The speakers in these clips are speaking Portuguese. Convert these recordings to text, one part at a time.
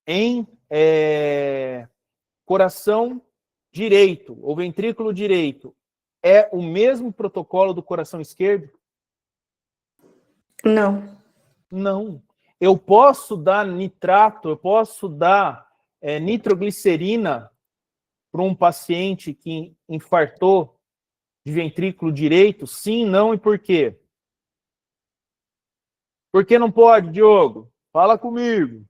em coração direito, ou ventrículo direito, é o mesmo protocolo do coração esquerdo? Não. Não. Eu posso dar nitrato, eu posso dar nitroglicerina para um paciente que infartou de ventrículo direito? Sim, não e por quê? Por que não pode, Diogo? Fala comigo.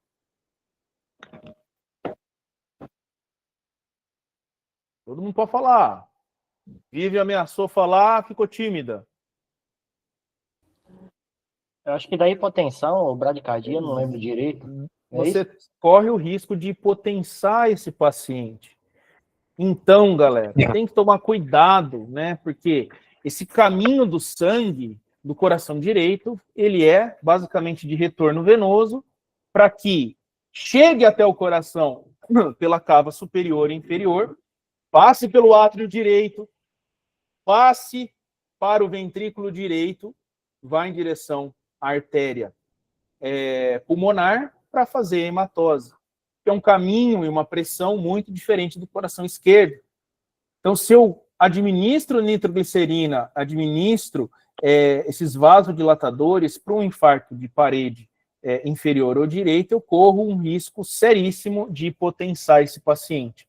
Todo mundo pode falar. Vivi ameaçou falar, ficou tímida. Eu acho que da hipotensão ou bradicardia, não lembro direito. Você corre o risco de hipotensar esse paciente. Então, galera, tem que tomar cuidado, né? Porque esse caminho do sangue do coração direito, ele é basicamente de retorno venoso para que chegue até o coração pela cava superior e inferior, passe pelo átrio direito, passe para o ventrículo direito, vá em direção à artéria pulmonar para fazer hematose, que é um caminho e uma pressão muito diferente do coração esquerdo. Então, se eu administro nitroglicerina, administro esses vasodilatadores para um infarto de parede inferior ou direita, eu corro um risco seríssimo de hipotensar esse paciente.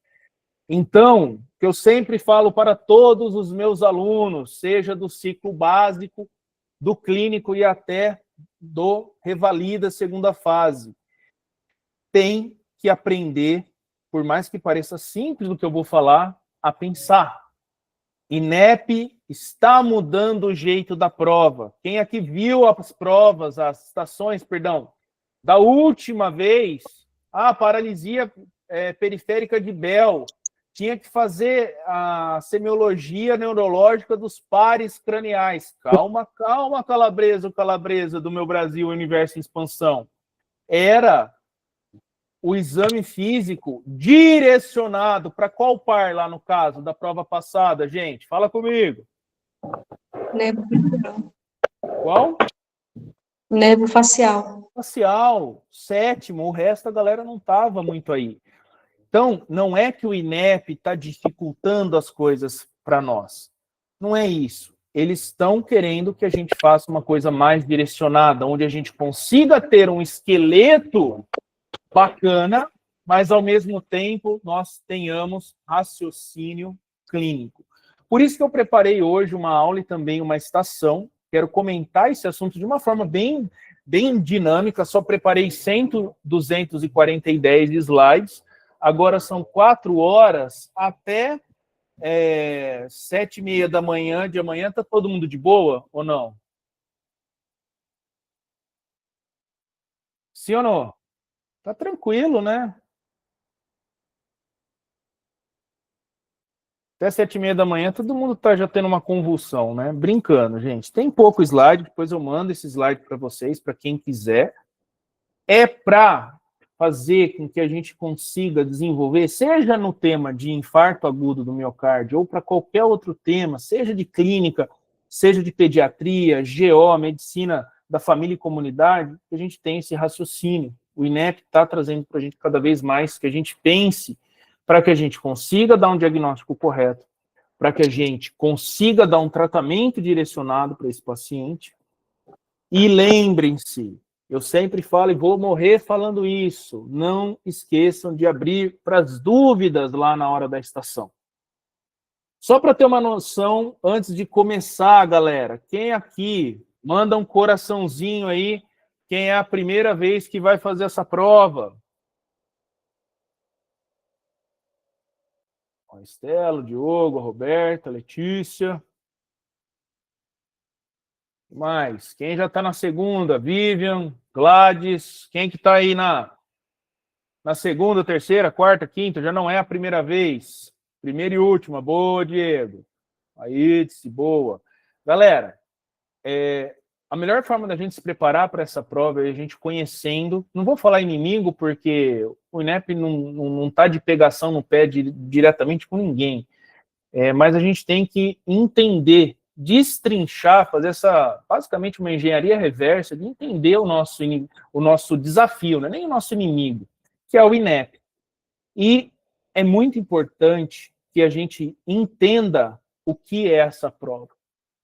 Então, que eu sempre falo para todos os meus alunos, seja do ciclo básico, do clínico e até do revalida segunda fase, tem que aprender, por mais que pareça simples o que eu vou falar, a pensar. INEP está mudando o jeito da prova. Quem aqui viu as provas, as estações, perdão, da última vez, a paralisia periférica de Bell, tinha que fazer a semiologia neurológica dos pares craniais. Calma, calma, Calabresa do meu Brasil, Universo em Expansão. Era o exame físico direcionado para qual par lá no caso da prova passada, gente? Fala comigo. Nervo facial. Qual? Nervo facial. Facial, sétimo, o resto a galera não estava muito aí. Então, não é que o INEP está dificultando as coisas para nós. Não é isso. Eles estão querendo que a gente faça uma coisa mais direcionada, onde a gente consiga ter um esqueleto bacana, mas ao mesmo tempo nós tenhamos raciocínio clínico. Por isso que eu preparei hoje uma aula e também uma estação. Quero comentar esse assunto de uma forma bem dinâmica. Só preparei 100, 240 e 10 slides. Agora são 4 horas até 7h30 da manhã. De amanhã está todo mundo de boa ou não? Sim ou não? Tá tranquilo, né? Até 7h30 da manhã, todo mundo tá já tendo uma convulsão, né? Brincando, gente. Tem pouco slide, depois eu mando esse slide para vocês, para quem quiser. É para fazer com que a gente consiga desenvolver, seja no tema de infarto agudo do miocárdio, ou para qualquer outro tema, seja de clínica, seja de pediatria, GO, medicina da família e comunidade, que a gente tem esse raciocínio. O INEP está trazendo para a gente cada vez mais que a gente pense para que a gente consiga dar um diagnóstico correto, para que a gente consiga dar um tratamento direcionado para esse paciente. E lembrem-se, eu sempre falo e vou morrer falando isso, não esqueçam de abrir para as dúvidas lá na hora da estação. Só para ter uma noção, antes de começar, galera, quem aqui manda um coraçãozinho aí, quem é a primeira vez que vai fazer essa prova? A Estela, o Diogo, a Roberta, a Letícia. Mais? Quem já está na segunda? Vivian, Gladys. Quem que está aí na segunda, terceira, quarta, quinta? Já não é a primeira vez. Primeira e última. Boa, Diego. Aí, boa. Galera, a melhor forma da gente se preparar para essa prova é a gente conhecendo. Não vou falar inimigo, porque o INEP não está de pegação no pé diretamente com ninguém. Mas a gente tem que entender, destrinchar, fazer basicamente uma engenharia reversa, de entender o nosso desafio, não é nem o nosso inimigo, que é o INEP. E é muito importante que a gente entenda o que é essa prova.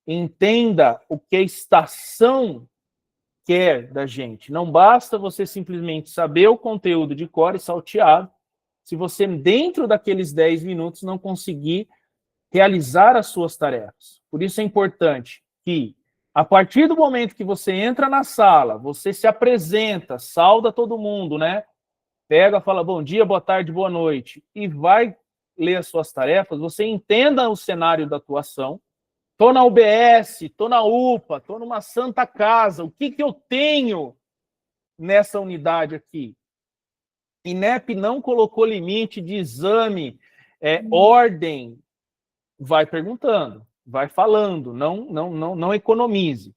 Entenda o que a estação quer da gente. Não basta você simplesmente saber o conteúdo de cor e salteado, se você, dentro daqueles 10 minutos, não conseguir realizar as suas tarefas. Por isso é importante que, a partir do momento que você entra na sala, você se apresenta, sauda todo mundo, né? Pega, fala bom dia, boa tarde, boa noite, e vai ler as suas tarefas, você entenda o cenário da atuação. Estou na UBS, estou na UPA, estou numa santa casa, o que eu tenho nessa unidade aqui? INEP não colocou limite de exame, ordem, vai perguntando, vai falando, não economize.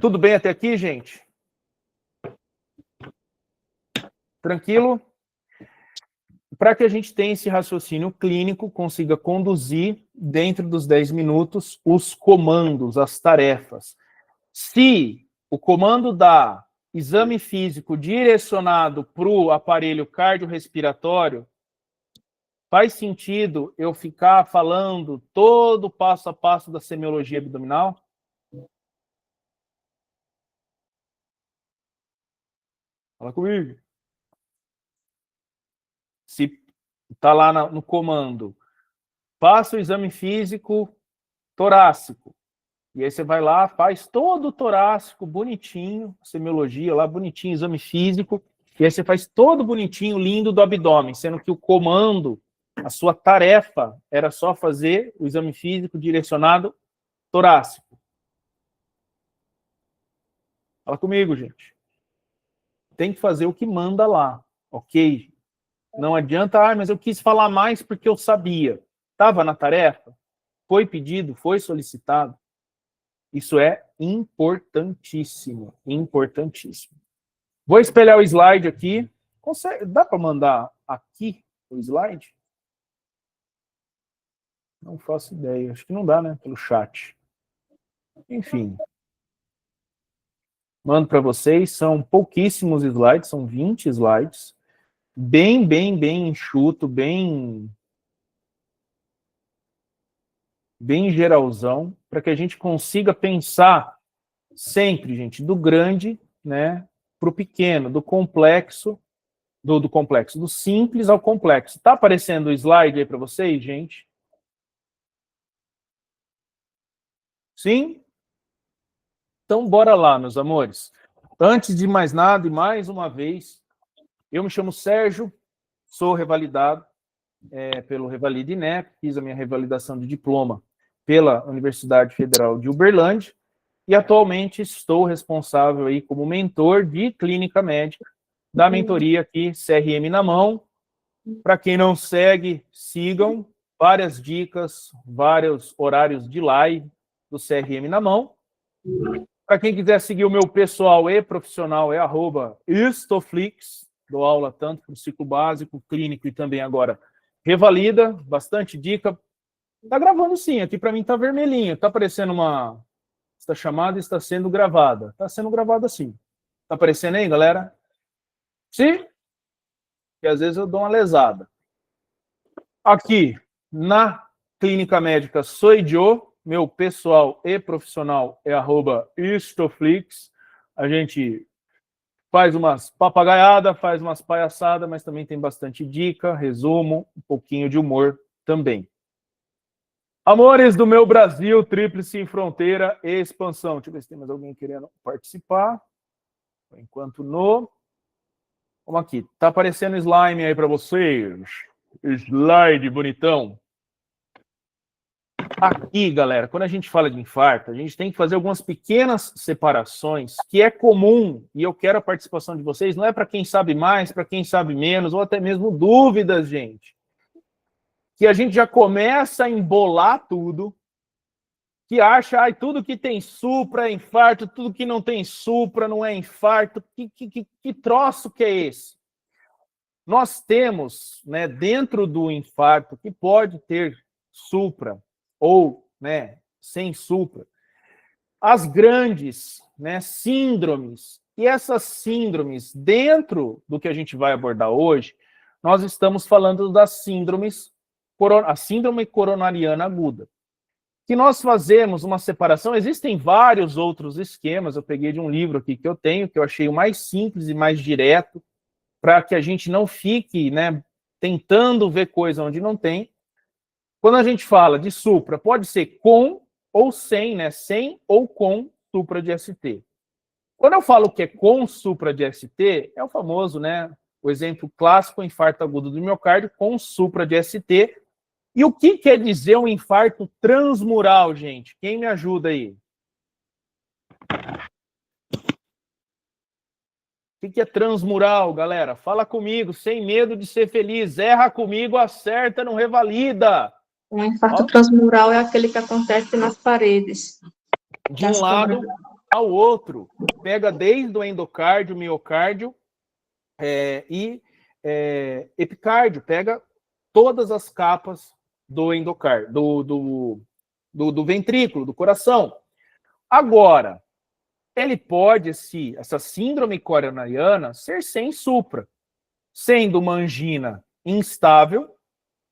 Tudo bem até aqui, gente? Tranquilo? Para que a gente tenha esse raciocínio clínico, consiga conduzir, dentro dos 10 minutos, os comandos, as tarefas. Se o comando dá exame físico direcionado para o aparelho cardiorrespiratório, faz sentido eu ficar falando todo o passo a passo da semiologia abdominal? Fala comigo. Se está lá no comando, faça o exame físico torácico. E aí você vai lá, faz todo o torácico bonitinho, semiologia lá, bonitinho, exame físico. E aí você faz todo bonitinho, lindo do abdômen, sendo que o comando, a sua tarefa, era só fazer o exame físico direcionado torácico. Fala comigo, gente. Tem que fazer o que manda lá, ok? Não adianta, mas eu quis falar mais porque eu sabia. Estava na tarefa? Foi pedido? Foi solicitado? Isso é importantíssimo, importantíssimo. Vou espelhar o slide aqui. Dá para mandar aqui o slide? Não faço ideia. Acho que não dá, né? Pelo chat. Enfim. Mando para vocês. São pouquíssimos slides, são 20 slides. Bem enxuto, bem geralzão, para que a gente consiga pensar sempre, gente, do grande, né, para o pequeno, do complexo, do simples ao complexo. Tá aparecendo o slide aí para vocês, gente? Sim? Então, bora lá, meus amores. Antes de mais nada, e mais uma vez, eu me chamo Sérgio, sou revalidado pelo Revalida INEP, fiz a minha revalidação de diploma pela Universidade Federal de Uberlândia, e atualmente estou responsável aí como mentor de clínica médica da mentoria aqui, CRM na mão. Para quem não segue, sigam, várias dicas, vários horários de live do CRM na mão. Para quem quiser seguir o meu pessoal e profissional, é @istoflix, dou aula tanto para o ciclo básico, clínico e também agora revalida, bastante dica. Está gravando sim, aqui para mim está vermelhinho, está aparecendo esta chamada está sendo gravada. Está sendo gravada sim. Está aparecendo aí, galera? Sim? Que às vezes eu dou uma lesada. Aqui, na Clínica Médica Sou Joe, meu pessoal e profissional é @istoflix. A gente faz umas papagaiadas, faz umas palhaçadas, mas também tem bastante dica, resumo, um pouquinho de humor também. Amores do meu Brasil, tríplice fronteira e expansão. Deixa eu ver se tem mais alguém querendo participar. Por enquanto, não. Vamos aqui. Tá aparecendo slime aí para vocês. Slide bonitão. Aqui, galera, quando a gente fala de infarto, a gente tem que fazer algumas pequenas separações, que é comum, e eu quero a participação de vocês, não é para quem sabe mais, para quem sabe menos, ou até mesmo dúvidas, gente. Que a gente já começa a embolar tudo, que acha, tudo que tem supra é infarto, tudo que não tem supra não é infarto. Que troço que é esse? Nós temos, né, dentro do infarto, que pode ter supra, ou, né, sem supra, as grandes, né, síndromes E essas síndromes, dentro do que a gente vai abordar hoje, nós estamos falando das síndromes, a síndrome coronariana aguda. Que nós fazemos uma separação, existem vários outros esquemas, eu peguei de um livro aqui que eu tenho, que eu achei o mais simples e mais direto, para que a gente não fique, né, tentando ver coisa onde não tem. Quando a gente fala de supra, pode ser com ou sem, né, sem ou com supra de ST. Quando eu falo que é com supra de ST, é o famoso, né, o exemplo clássico, infarto agudo do miocárdio com supra de ST. E o que quer dizer um infarto transmural, gente? Quem me ajuda aí? O que é transmural, galera? Fala comigo, sem medo de ser feliz. Erra comigo, acerta, não revalida. O infarto transmural é aquele que acontece nas paredes. De um lado ao outro. Pega desde o endocárdio, miocárdio e epicárdio. Pega todas as capas do endocárdio, do ventrículo, do coração. Agora, ele pode, essa síndrome coronariana, ser sem supra, sendo uma angina instável,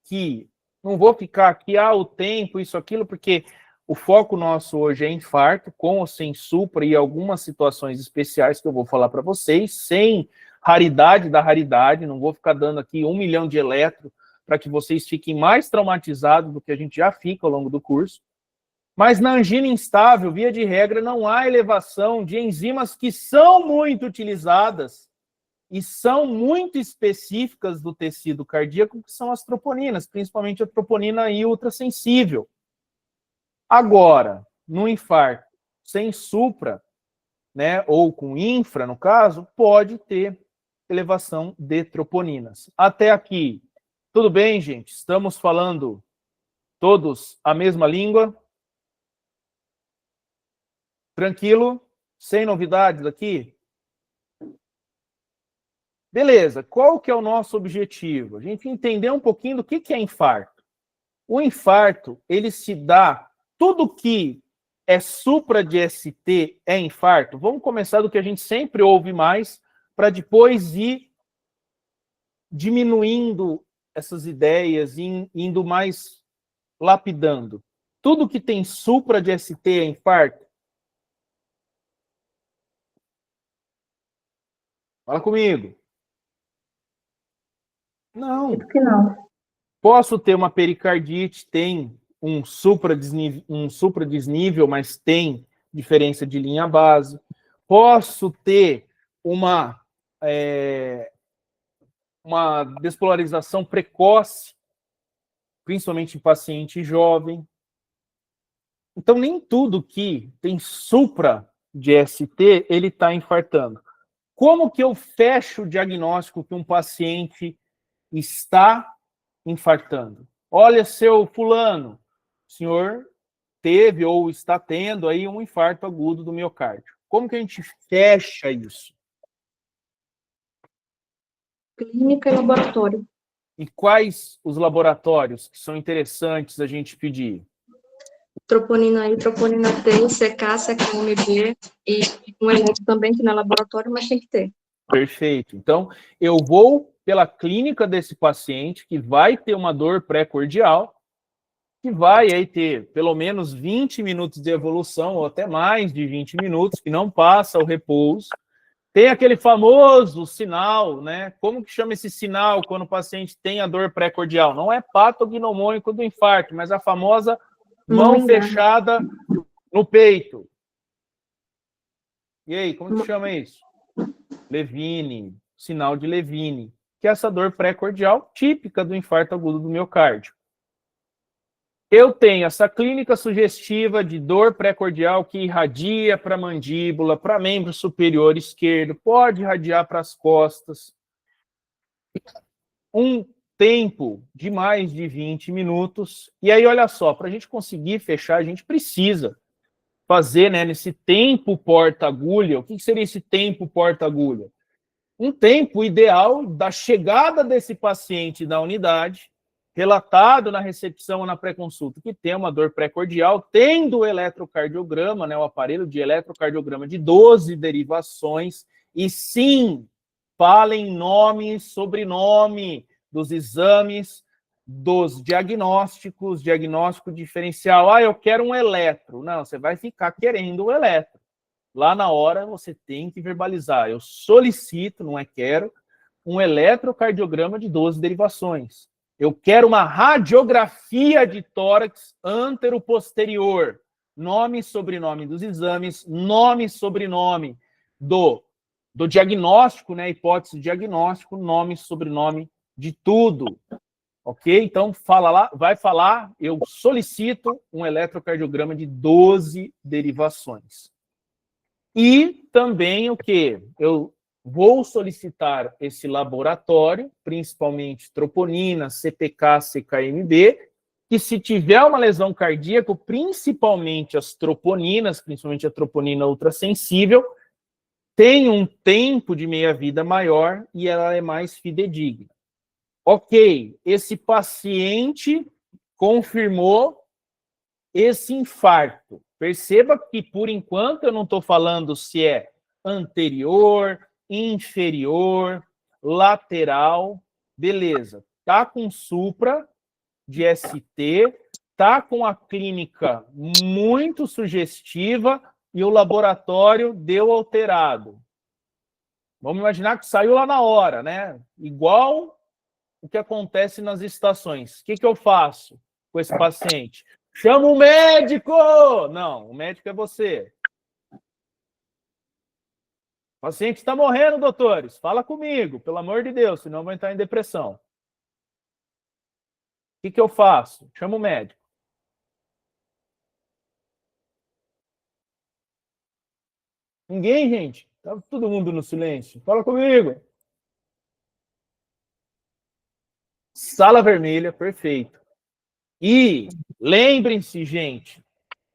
que não vou ficar aqui, o tempo, isso, aquilo, porque o foco nosso hoje é infarto, com ou sem supra, e algumas situações especiais que eu vou falar para vocês, sem raridade da raridade, não vou ficar dando aqui 1 milhão de eletro, para que vocês fiquem mais traumatizados do que a gente já fica ao longo do curso. Mas na angina instável, via de regra, não há elevação de enzimas que são muito utilizadas e são muito específicas do tecido cardíaco, que são as troponinas, principalmente a troponina I ultrassensível. Agora, no infarto sem supra, né, ou com infra, no caso, pode ter elevação de troponinas. Até aqui, tudo bem, gente? Estamos falando todos a mesma língua? Tranquilo? Sem novidades aqui? Beleza, qual que é o nosso objetivo? A gente entender um pouquinho do que é infarto. O infarto, ele se dá, tudo que é supra de ST é infarto. Vamos começar do que a gente sempre ouve mais, para depois ir diminuindo essas ideias, indo mais lapidando. Tudo que tem supra de ST é infarto? Fala comigo. Não. Não. Posso ter uma pericardite, tem um supradesnível, mas tem diferença de linha base. Posso ter uma despolarização precoce, principalmente em paciente jovem. Então, nem tudo que tem supra de ST, ele está infartando. Como que eu fecho o diagnóstico que um paciente está infartando? Olha, seu fulano, o senhor teve ou está tendo aí um infarto agudo do miocárdio. Como que a gente fecha isso? Clínica e laboratório. E quais os laboratórios que são interessantes a gente pedir? Troponina I, troponina T, CK, CK1B e um eletro também, que não é laboratório, mas tem que ter. Perfeito. Então, eu vou pela clínica desse paciente que vai ter uma dor pré-cordial, que vai aí ter pelo menos 20 minutos de evolução, ou até mais de 20 minutos, que não passa o repouso. Tem aquele famoso sinal, né? Como que chama esse sinal quando o paciente tem a dor pré-cordial? Não é patognomônico do infarto, mas a famosa mão fechada no peito. E aí, como que chama isso? Levine, sinal de Levine, que é essa dor pré-cordial típica do infarto agudo do miocárdio. Eu tenho essa clínica sugestiva de dor pré-cordial que irradia para a mandíbula, para membro superior esquerdo, pode irradiar para as costas. Um tempo de mais de 20 minutos. E aí, olha só, para a gente conseguir fechar, a gente precisa fazer, né, nesse tempo porta-agulha. O que seria esse tempo porta-agulha? Um tempo ideal da chegada desse paciente da unidade, relatado na recepção ou na pré-consulta, que tem uma dor pré-cordial, tendo o eletrocardiograma, né, o aparelho de eletrocardiograma de 12 derivações, E sim, falem nome e sobrenome dos exames, dos diagnósticos, diagnóstico diferencial. Ah, eu quero um eletro. Não, você vai ficar querendo o eletro. Lá na hora você tem que verbalizar. Eu solicito, não é quero, um eletrocardiograma de 12 derivações. Eu quero uma radiografia de tórax antero-posterior. Nome e sobrenome dos exames, nome e sobrenome do diagnóstico, né? Hipótese diagnóstico, nome e sobrenome de tudo. Ok? Então, fala lá, vai falar, eu solicito um eletrocardiograma de 12 derivações. E também o que? Eu vou solicitar esse laboratório, principalmente troponina, CPK, CKMB, que se tiver uma lesão cardíaca, principalmente as troponinas, principalmente a troponina ultrassensível, tem um tempo de meia-vida maior e ela é mais fidedigna. Ok, esse paciente confirmou esse infarto. Perceba que, por enquanto, eu não estou falando se é anterior, inferior, lateral. Beleza. Está com supra de ST, está com a clínica muito sugestiva e o laboratório deu alterado. Vamos imaginar que saiu lá na hora, né? Igual o que acontece nas estações. O que eu faço com esse paciente? Chama o médico! Não, o médico é você. O paciente está morrendo, doutores. Fala comigo, pelo amor de Deus, senão eu vou entrar em depressão. O que eu faço? Chama o médico. Ninguém, gente. Tá todo mundo no silêncio. Fala comigo. Sala vermelha, perfeito. E lembrem-se, gente,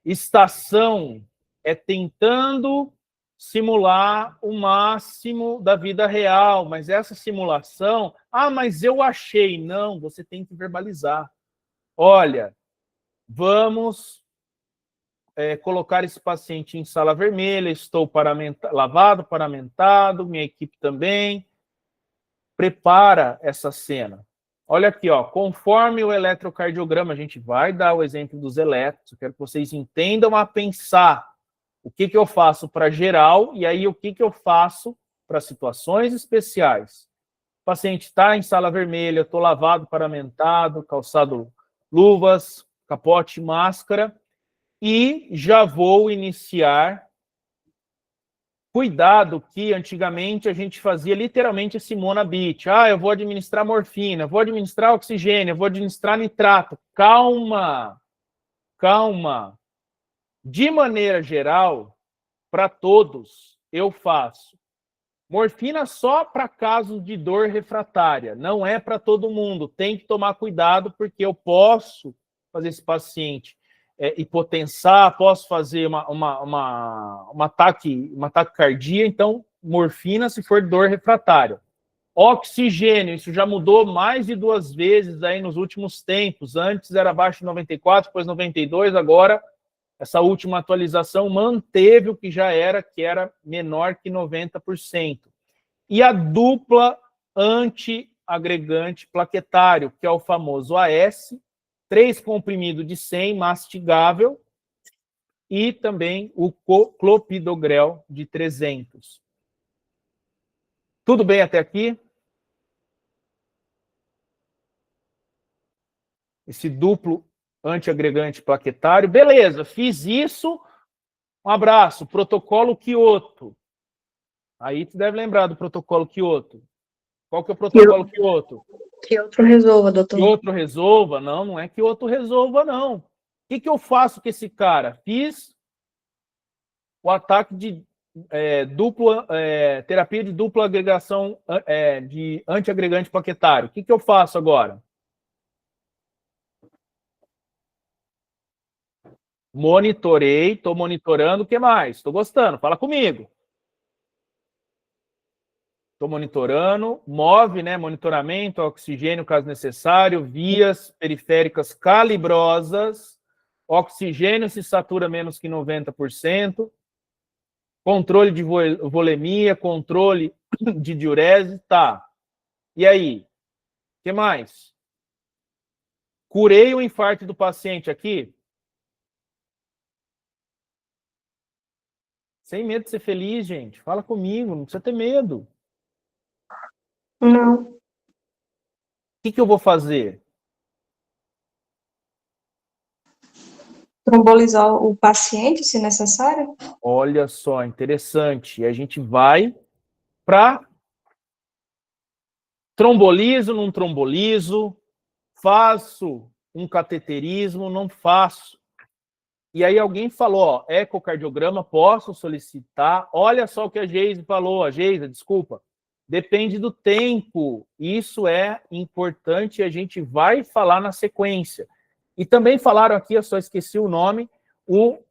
estação é tentando simular o máximo da vida real, mas essa simulação, mas eu achei. Não, você tem que verbalizar. Olha, vamos colocar esse paciente em sala vermelha, estou lavado, paramentado, minha equipe também. Prepara essa cena. Olha aqui, ó, conforme o eletrocardiograma, a gente vai dar o exemplo dos eletros, eu quero que vocês entendam a pensar o que eu faço para geral e aí o que eu faço para situações especiais. O paciente está em sala vermelha, eu estou lavado, paramentado, calçado luvas, capote, máscara, e já vou iniciar. Cuidado que antigamente a gente fazia literalmente esse monabit. Eu vou administrar morfina, vou administrar oxigênio, vou administrar nitrato. Calma, calma. De maneira geral, para todos, eu faço. Morfina só para casos de dor refratária, não é para todo mundo. Tem que tomar cuidado porque eu posso fazer esse paciente hipotensar, posso fazer uma taquicardia, então morfina se for dor refratária. Oxigênio, isso já mudou mais de 2 vezes aí nos últimos tempos. Antes era abaixo de 94, depois 92, agora essa última atualização manteve o que já era, que era menor que 90%. E a dupla antiagregante plaquetário, que é o famoso AS, 3 comprimidos de 100, mastigável, e também o clopidogrel de 300. Tudo bem até aqui? Esse duplo antiagregante plaquetário. Beleza, fiz isso. Um abraço. Protocolo Kyoto. Aí tu deve lembrar do protocolo Kyoto. Qual que é o protocolo Kyoto? Kyoto resolva, doutor. Kyoto resolva? Não, não é Kyoto resolva, não. O que eu faço com esse cara? Fiz o ataque de terapia de dupla agregação de antiagregante plaquetário. O que eu faço agora? Monitorei, estou monitorando, o que mais? Estou gostando, fala comigo. Estou monitorando, move, né? Monitoramento, oxigênio, caso necessário, vias periféricas calibrosas, oxigênio se satura menos que 90%. Controle de volemia, controle de diurese, tá. E aí? O que mais? Curei o infarto do paciente aqui? Sem medo de ser feliz, gente. Fala comigo, não precisa ter medo. Não. O que eu vou fazer? Trombolizar o paciente, se necessário? Olha só, interessante. E a gente vai para trombolizo, não trombolizo, faço um cateterismo, não faço. E aí alguém falou, ó, ecocardiograma, posso solicitar? Olha só o que a Geise falou, a Geisa, desculpa. Depende do tempo. Isso é importante e a gente vai falar na sequência. E também falaram aqui, eu só esqueci o nome, o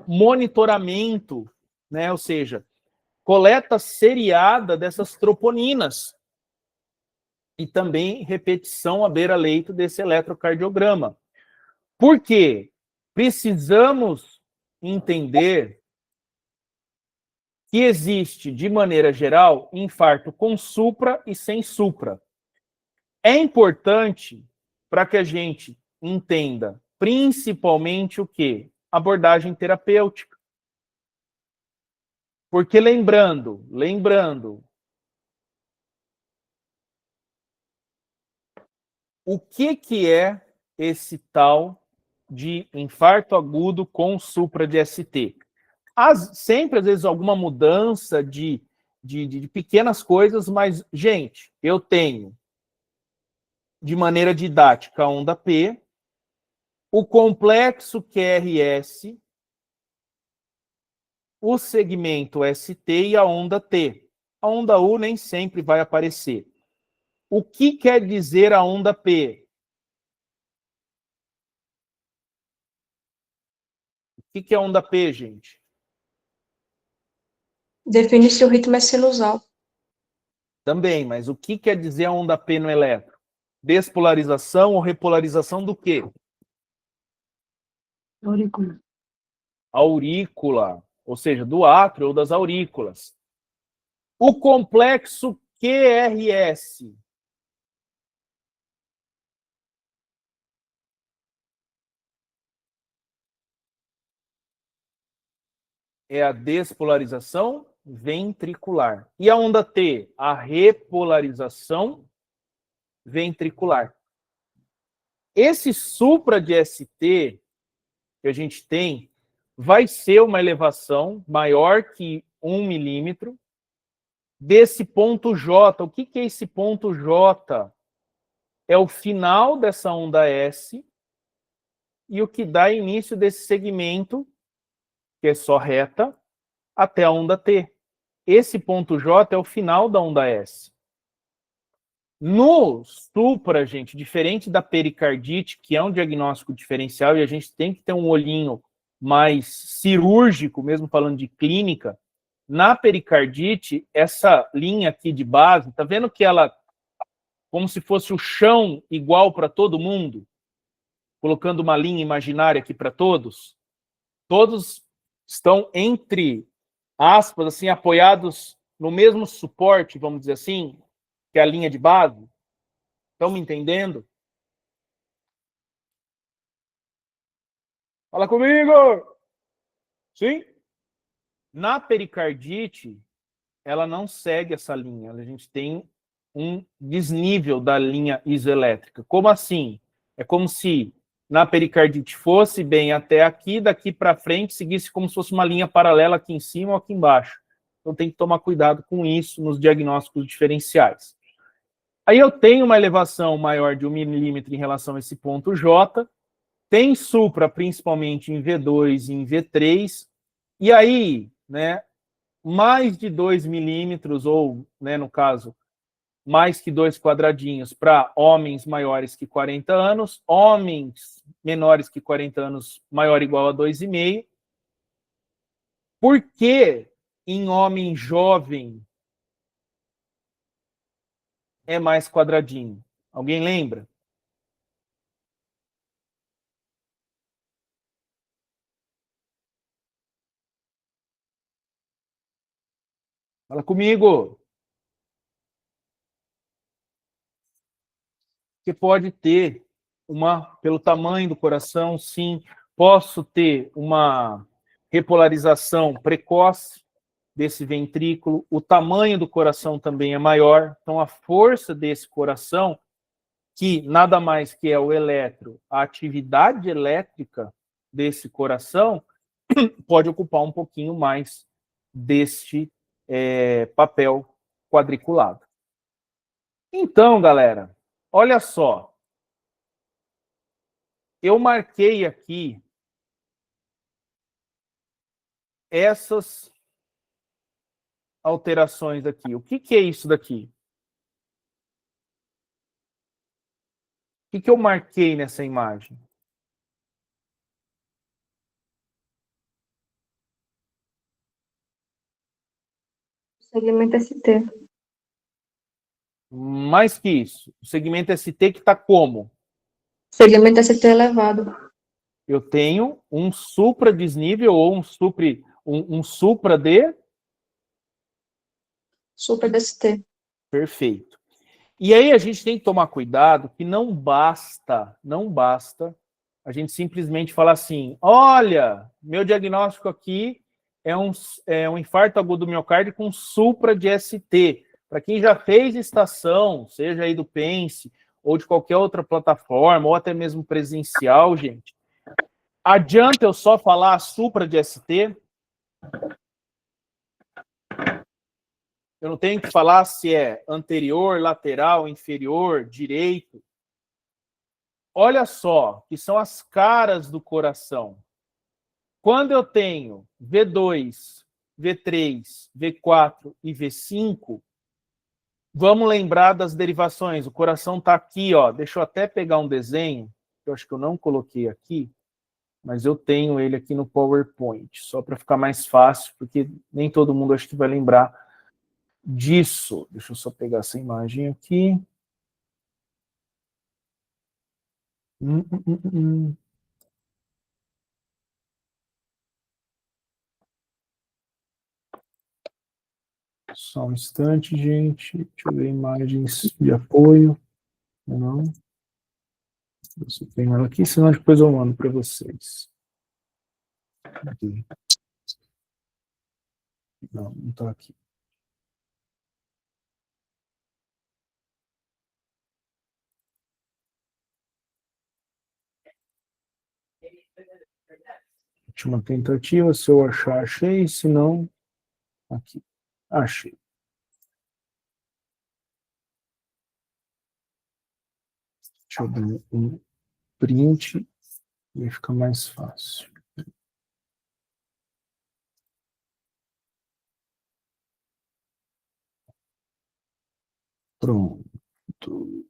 monitoramento, né? Ou seja, coleta seriada dessas troponinas e também repetição à beira-leito desse eletrocardiograma. Por quê? Precisamos entender que existe, de maneira geral, infarto com supra e sem supra. É importante para que a gente entenda, principalmente o quê? Abordagem terapêutica. Porque lembrando, o que é esse tal de infarto agudo com supra de ST? Sempre, às vezes, alguma mudança de pequenas coisas, mas, gente, eu tenho, de maneira didática, a onda P, o complexo QRS, o segmento ST e a onda T. A onda U nem sempre vai aparecer. O que quer dizer a onda P? O que é a onda P, gente? Define se o ritmo é sinusal. Também, mas o que quer dizer a onda P no eletro? Despolarização ou repolarização do quê? Aurícula. Aurícula, ou seja, do átrio ou das aurículas. O complexo QRS. É a despolarização ventricular. E a onda T? A repolarização ventricular. Esse supra de ST que a gente tem vai ser uma elevação maior que 1 milímetro desse ponto J. O que é esse ponto J? É o final dessa onda S e o que dá início desse segmento, que é só reta, até a onda T. Esse ponto J é o final da onda S. No supra, gente, diferente da pericardite, que é um diagnóstico diferencial, e a gente tem que ter um olhinho mais cirúrgico, mesmo falando de clínica, na pericardite, essa linha aqui de base, tá vendo que ela, como se fosse o chão igual para todo mundo, colocando uma linha imaginária aqui para todos, todos estão entre aspas, assim, apoiados no mesmo suporte, vamos dizer assim, que é a linha de base. Estão me entendendo? Fala comigo! Sim? Na pericardite, ela não segue essa linha. A gente tem um desnível da linha isoelétrica. Como assim? É como se na pericardite fosse bem até aqui, daqui para frente seguisse como se fosse uma linha paralela aqui em cima ou aqui embaixo. Então tem que tomar cuidado com isso nos diagnósticos diferenciais. Aí eu tenho uma elevação maior de 1 milímetro em relação a esse ponto J, tem supra principalmente em V2 e em V3, e aí, né, mais de 2 milímetros, ou, né, no caso, mais que 2 quadradinhos para homens maiores que 40 anos, homens menores que 40 anos, maior ou igual a 2,5. Por que em homem jovem é mais quadradinho? Alguém lembra? Fala comigo. Que pode ter pelo tamanho do coração, sim, posso ter uma repolarização precoce desse ventrículo, o tamanho do coração também é maior, então a força desse coração, que nada mais que é o eletro, a atividade elétrica desse coração, pode ocupar um pouquinho mais deste papel quadriculado. Então, galera, olha só. Eu marquei aqui essas alterações aqui. O que é isso daqui? O que eu marquei nessa imagem? Segmento ST. Mais que isso, o segmento ST que está como? Segmento ST elevado. Eu tenho um supradesnível ou um supra de... Super DST. Perfeito. E aí a gente tem que tomar cuidado que não basta a gente simplesmente falar assim, olha, meu diagnóstico aqui é um infarto agudo do miocárdio com supra de ST. Para quem já fez estação, seja aí do Pense, ou de qualquer outra plataforma, ou até mesmo presencial, gente, adianta eu só falar supra de ST? Eu não tenho que falar se é anterior, lateral, inferior, direito. Olha só, que são as caras do coração. Quando eu tenho V2, V3, V4 e V5, vamos lembrar das derivações. O coração está aqui, ó. Deixa eu até pegar um desenho, que eu acho que eu não coloquei aqui, mas eu tenho ele aqui no PowerPoint, só para ficar mais fácil, porque nem todo mundo acho que vai lembrar disso. Deixa eu só pegar essa imagem aqui. Só um instante, gente. Deixa eu ver imagens de apoio. Não. Eu tenho ela aqui, senão depois eu mando para vocês. Aqui. Não está aqui. Última tentativa, se eu achar, achei, se não, aqui. Achei. Deixa eu dar um print e fica mais fácil. Pronto.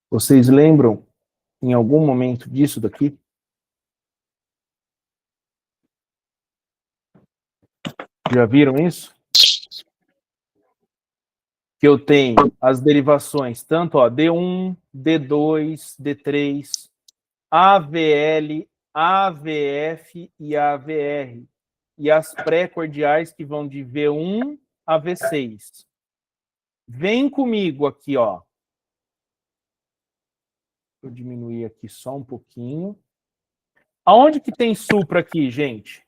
Vocês lembram em algum momento disso daqui? Já viram isso? Que eu tenho as derivações, tanto ó, D1, D2, D3, AVL, AVF e AVR. E as pré-cordiais que vão de V1 a V6. Vem comigo aqui, ó. Vou diminuir aqui só um pouquinho. Aonde que tem supra aqui, gente?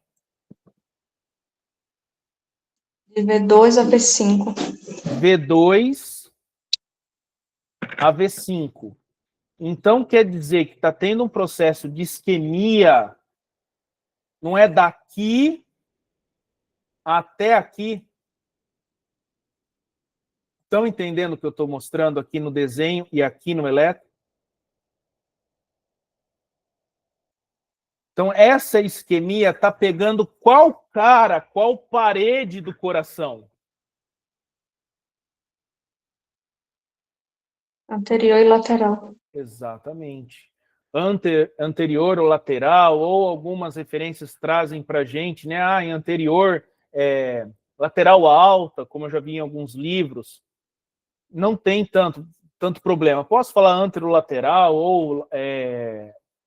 De V2 a V5. V2 a V5. Então, quer dizer que está tendo um processo de isquemia, não é daqui até aqui. Estão entendendo o que eu estou mostrando aqui no desenho e aqui no eletro? Então, essa isquemia está pegando qual cara, qual parede do coração? Anterior e lateral. Exatamente. Anterior ou lateral, ou algumas referências trazem para a gente, né? Em anterior, lateral alta, como eu já vi em alguns livros. Não tem tanto problema. Posso falar anterolateral ou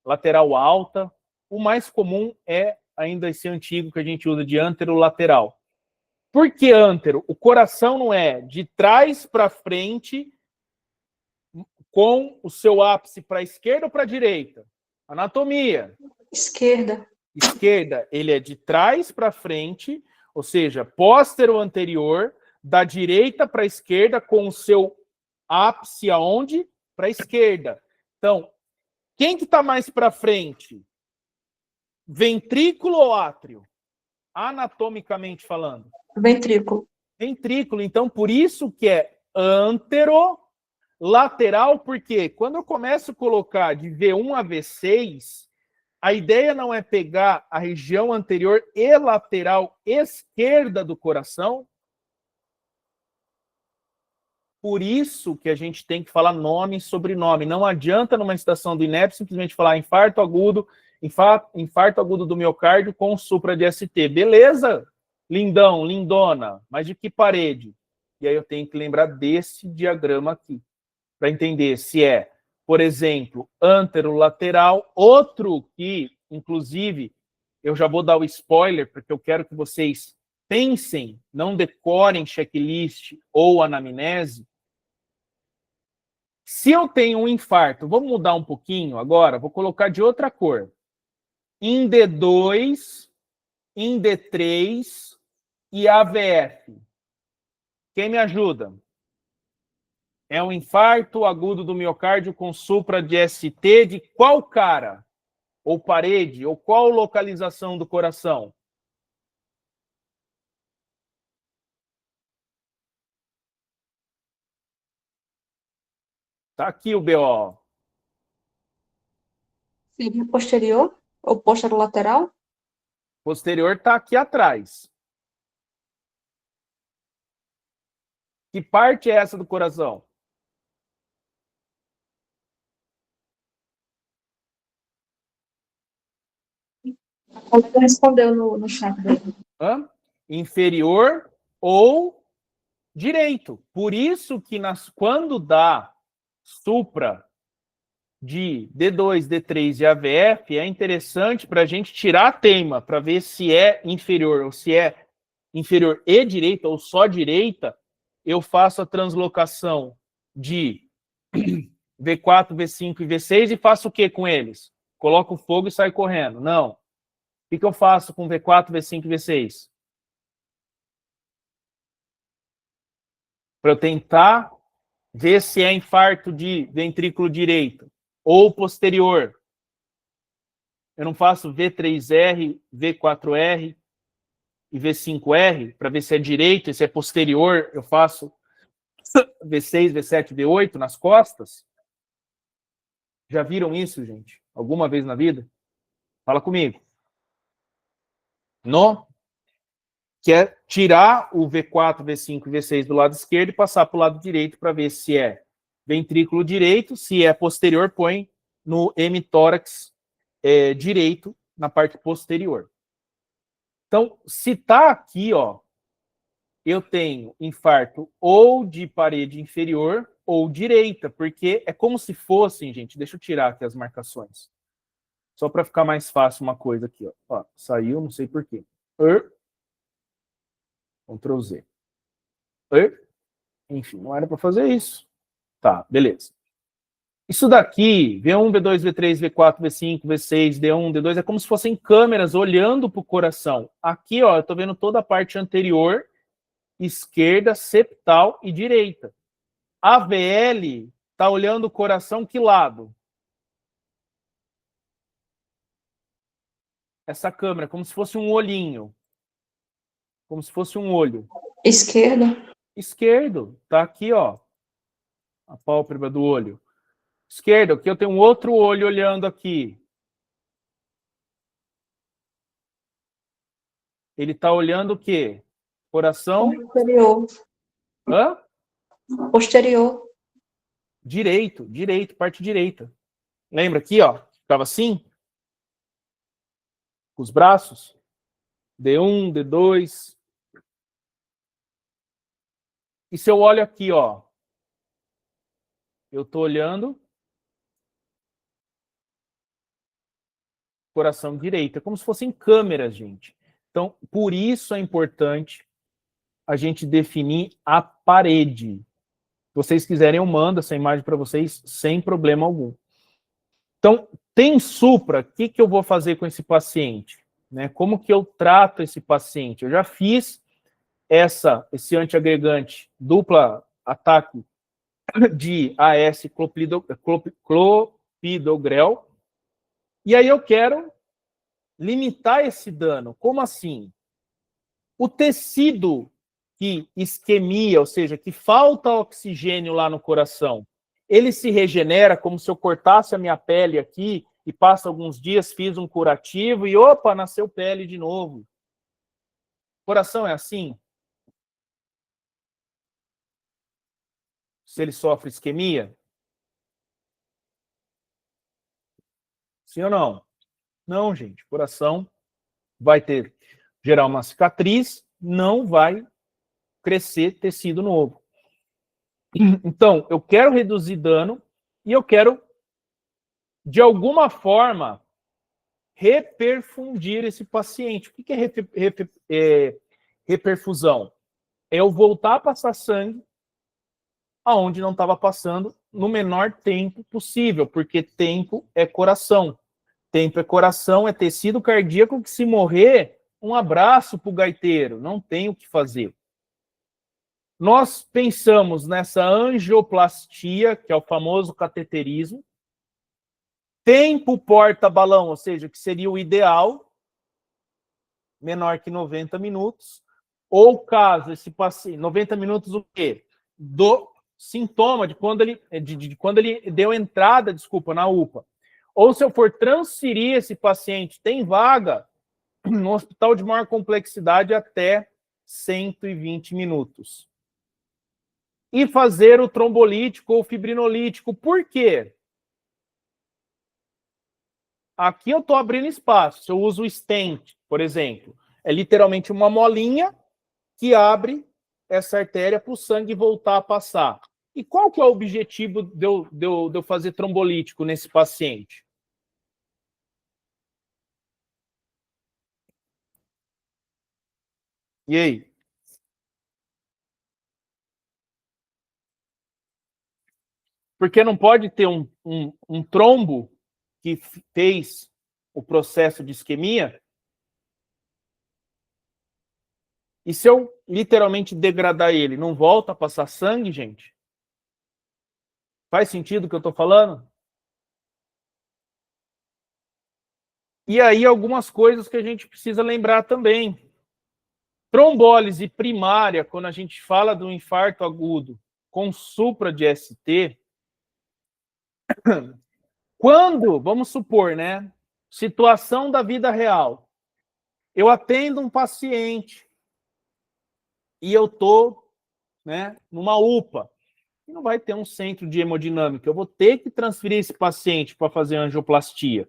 lateral alta. O mais comum é ainda esse antigo que a gente usa de anterolateral. Por que antero? O coração não é de trás para frente com o seu ápice para a esquerda ou para a direita? Anatomia. Esquerda. Esquerda, ele é de trás para frente, ou seja, póstero anterior, da direita para a esquerda, com o seu ápice aonde? Para a esquerda. Então, quem que está mais para frente? Ventrículo ou átrio? Anatomicamente falando. Ventrículo. Ventrículo. Então, por isso que é anterolateral, porque quando eu começo a colocar de V1 a V6, a ideia não é pegar a região anterior e lateral esquerda do coração. Por isso que a gente tem que falar nome e sobrenome. Não adianta numa estação do INEP simplesmente falar infarto agudo do miocárdio com supra de ST. Beleza, lindão, lindona, mas de que parede? E aí eu tenho que lembrar desse diagrama aqui, para entender se é, por exemplo, anterolateral, outro que, inclusive, eu já vou dar o spoiler, porque eu quero que vocês pensem, não decorem checklist ou anamnese. Se eu tenho um infarto, vamos mudar um pouquinho agora, vou colocar de outra cor. Em D2, em D3 e AVF. Quem me ajuda? É um infarto agudo do miocárdio com supra de ST de qual cara? Ou parede? Ou qual localização do coração? Tá aqui o BO. Seria posterior ou posterolateral? Posterior tá aqui atrás. Que parte é essa do coração? A colega respondeu no chat dele. Hã? Inferior ou direito. Por isso que quando dá supra de D2, D3 e AVF, é interessante para a gente tirar a teima, para ver se é inferior ou se é inferior e direita ou só direita, eu faço a translocação de V4, V5 e V6 e faço o que com eles? Coloco fogo e saio correndo. Não. O que eu faço com V4, V5 e V6? Para eu tentar ver se é infarto de ventrículo direito ou posterior. Eu não faço V3R, V4R e V5R para ver se é direito e se é posterior. Eu faço V6, V7, V8 nas costas. Já viram isso, gente? Alguma vez na vida? Fala comigo. No? Que é tirar o V4, V5 e V6 do lado esquerdo e passar para o lado direito para ver se é ventrículo direito, se é posterior, põe no hemitórax direito, na parte posterior. Então, se está aqui, ó, eu tenho infarto ou de parede inferior ou direita, porque é como se fossem, gente, deixa eu tirar aqui as marcações, só para ficar mais fácil uma coisa aqui, ó, saiu, não sei porquê. Ctrl Z. Enfim, não era para fazer isso. Tá, beleza. Isso daqui, V1, V2, V3, V4, V5, V6, D1, D2, é como se fossem câmeras olhando para o coração. Aqui, ó, eu estou vendo toda a parte anterior, esquerda, septal e direita. A VL está olhando o coração que lado? Essa câmera, como se fosse um olhinho. Como se fosse um olho. Esquerda. Esquerdo, tá aqui, ó. A pálpebra do olho. Esquerdo, aqui eu tenho um outro olho olhando aqui. Ele está olhando o quê? Coração? Posterior. Hã? Posterior. Direito, parte direita. Lembra aqui, ó? Ficava assim? Com os braços. D1, D2. E se eu olho aqui, ó? Eu estou olhando coração direito. É como se fossem câmeras, gente. Então, por isso é importante a gente definir a parede. Se vocês quiserem, eu mando essa imagem para vocês sem problema algum. Então, tem supra, o que eu vou fazer com esse paciente? Né? Como que eu trato esse paciente? Eu já fiz esse antiagregante dupla ataque de AS clopidogrel, e aí eu quero limitar esse dano. Como assim? O tecido que isquemia, ou seja, que falta oxigênio lá no coração, ele se regenera como se eu cortasse a minha pele aqui e passa alguns dias, fiz um curativo e opa, nasceu pele de novo. O coração é assim? Se ele sofre isquemia? Sim ou não? Não, gente. O coração vai gerar uma cicatriz, não vai crescer tecido novo. Então, eu quero reduzir dano e eu quero, de alguma forma, reperfundir esse paciente. O que é reperfusão? É eu voltar a passar sangue aonde não estava passando no menor tempo possível, porque tempo é coração. Tempo é coração, é tecido cardíaco que, se morrer, um abraço para o gaiteiro, não tem o que fazer. Nós pensamos nessa angioplastia, que é o famoso cateterismo, tempo porta-balão, ou seja, que seria o ideal, menor que 90 minutos, ou caso esse paciente, 90 minutos o quê? Do sintoma de quando ele deu entrada, na UPA. Ou se eu for transferir esse paciente, tem vaga no hospital de maior complexidade até 120 minutos. E fazer o trombolítico ou fibrinolítico. Por quê? Aqui eu estou abrindo espaço. Se eu uso o stent, por exemplo, é literalmente uma molinha que abre essa artéria para o sangue voltar a passar. E qual que é o objetivo de eu fazer trombolítico nesse paciente? E aí? Porque não pode ter um trombo que fez o processo de isquemia. E se eu literalmente degradar ele, não volta a passar sangue, gente? Faz sentido o que eu estou falando? E aí algumas coisas que a gente precisa lembrar também. Trombólise primária, quando a gente fala do infarto agudo com supra de ST, quando, vamos supor, né? Situação da vida real. Eu atendo um paciente e eu estou, né, numa UPA. E não vai ter um centro de hemodinâmica. Eu vou ter que transferir esse paciente para fazer angioplastia.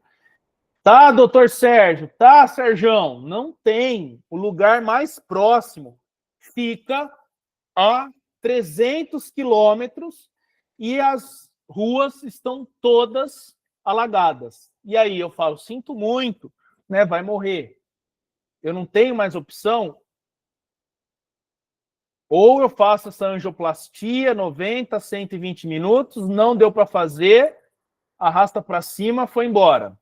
Tá, doutor Sérgio? Tá, Serjão? Não tem. O lugar mais próximo fica a 300 quilômetros e as ruas estão todas alagadas. E aí eu falo, sinto muito, né? Vai morrer. Eu não tenho mais opção. Ou eu faço essa angioplastia, 90, 120 minutos, não deu para fazer, arrasta para cima, foi embora.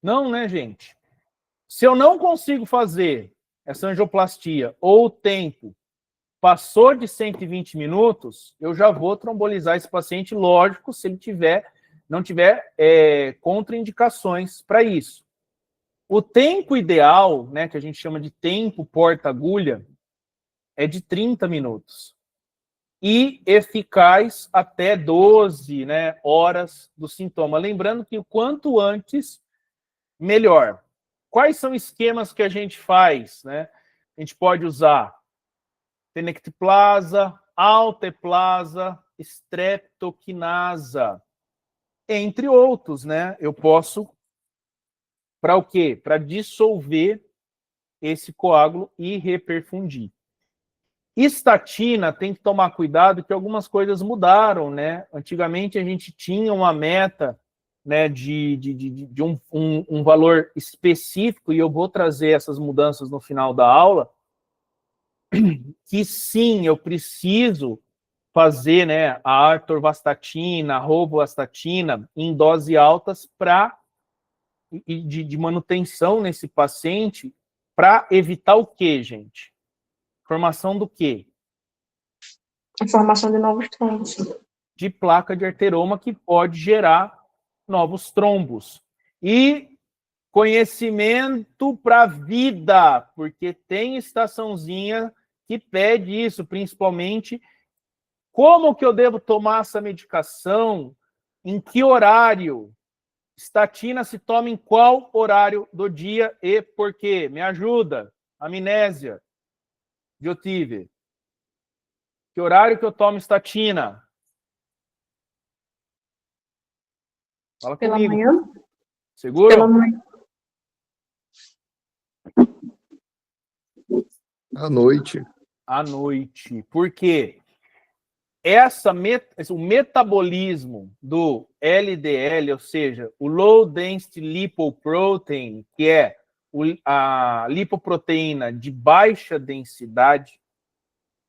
Não, né, gente? Se eu não consigo fazer essa angioplastia ou o tempo passou de 120 minutos, eu já vou trombolizar esse paciente, lógico, se ele não tiver contraindicações para isso. O tempo ideal, né, que a gente chama de tempo porta-agulha, é de 30 minutos. E eficaz até 12, né, horas do sintoma. Lembrando que o quanto antes, melhor. Quais são esquemas que a gente faz, né? A gente pode usar tenecteplasa, alteplasa, streptokinasa, entre outros, né? Eu posso, para o quê? Para dissolver esse coágulo e reperfundir. Estatina tem que tomar cuidado que algumas coisas mudaram, né? Antigamente a gente tinha uma meta, né, de um valor específico, e eu vou trazer essas mudanças no final da aula, que sim, eu preciso fazer, né, a atorvastatina, a rosuvastatina em doses altas para de manutenção nesse paciente, para evitar o quê, gente? Formação do quê? A formação de novos trombos. De placa de arteroma que pode gerar novos trombos. E conhecimento para a vida, porque tem estaçãozinha que pede isso, principalmente como que eu devo tomar essa medicação, em que horário, estatina se toma em qual horário do dia e por quê? Me ajuda, amnésia, Diotive. Que horário que eu tomo estatina? Fala Pela comigo. manhã? Seguro? Pela manhã. À noite. À noite. Por quê? O metabolismo do LDL, ou seja, o Low Density Lipoprotein, que é a lipoproteína de baixa densidade,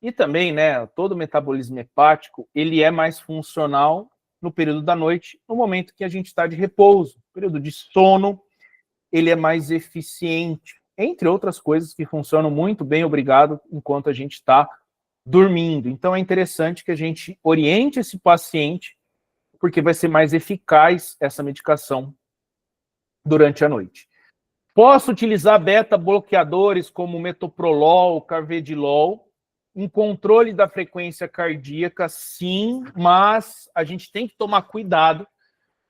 e também, né, todo o metabolismo hepático, ele é mais funcional no período da noite, no momento que a gente está de repouso. No período de sono, ele é mais eficiente, entre outras coisas que funcionam muito bem, obrigado, enquanto a gente está dormindo. Então, é interessante que a gente oriente esse paciente, porque vai ser mais eficaz essa medicação durante a noite. Posso utilizar beta-bloqueadores como metoprolol, carvedilol, em controle da frequência cardíaca, sim, mas a gente tem que tomar cuidado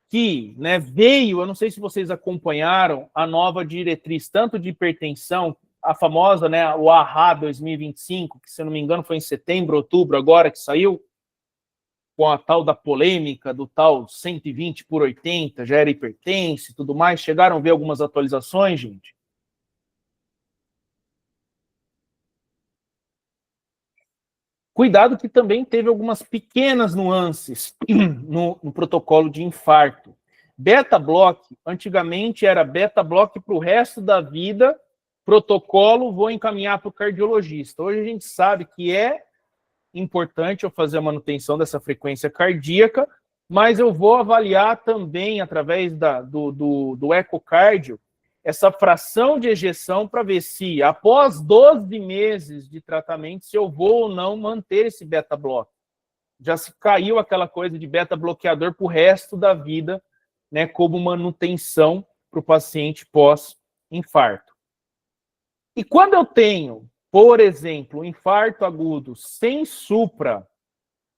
que, né, veio, eu não sei se vocês acompanharam, a nova diretriz, tanto de hipertensão, a famosa, né, o AHA 2025, que, se eu não me engano, foi em setembro, outubro, agora que saiu, com a tal da polêmica, do tal 120 por 80, já era hipertenso e tudo mais. Chegaram a ver algumas atualizações, gente? Cuidado que também teve algumas pequenas nuances no protocolo de infarto. Beta-block, antigamente era beta-block para o resto da vida, protocolo, vou encaminhar para o cardiologista. Hoje a gente sabe que é importante eu fazer a manutenção dessa frequência cardíaca, mas eu vou avaliar também, através do ecocardio, essa fração de ejeção para ver se, após 12 meses de tratamento, se eu vou ou não manter esse beta-block. Já se caiu aquela coisa de beta-bloqueador para o resto da vida, né, como manutenção para o paciente pós-infarto. E quando eu tenho, por exemplo, um infarto agudo sem supra,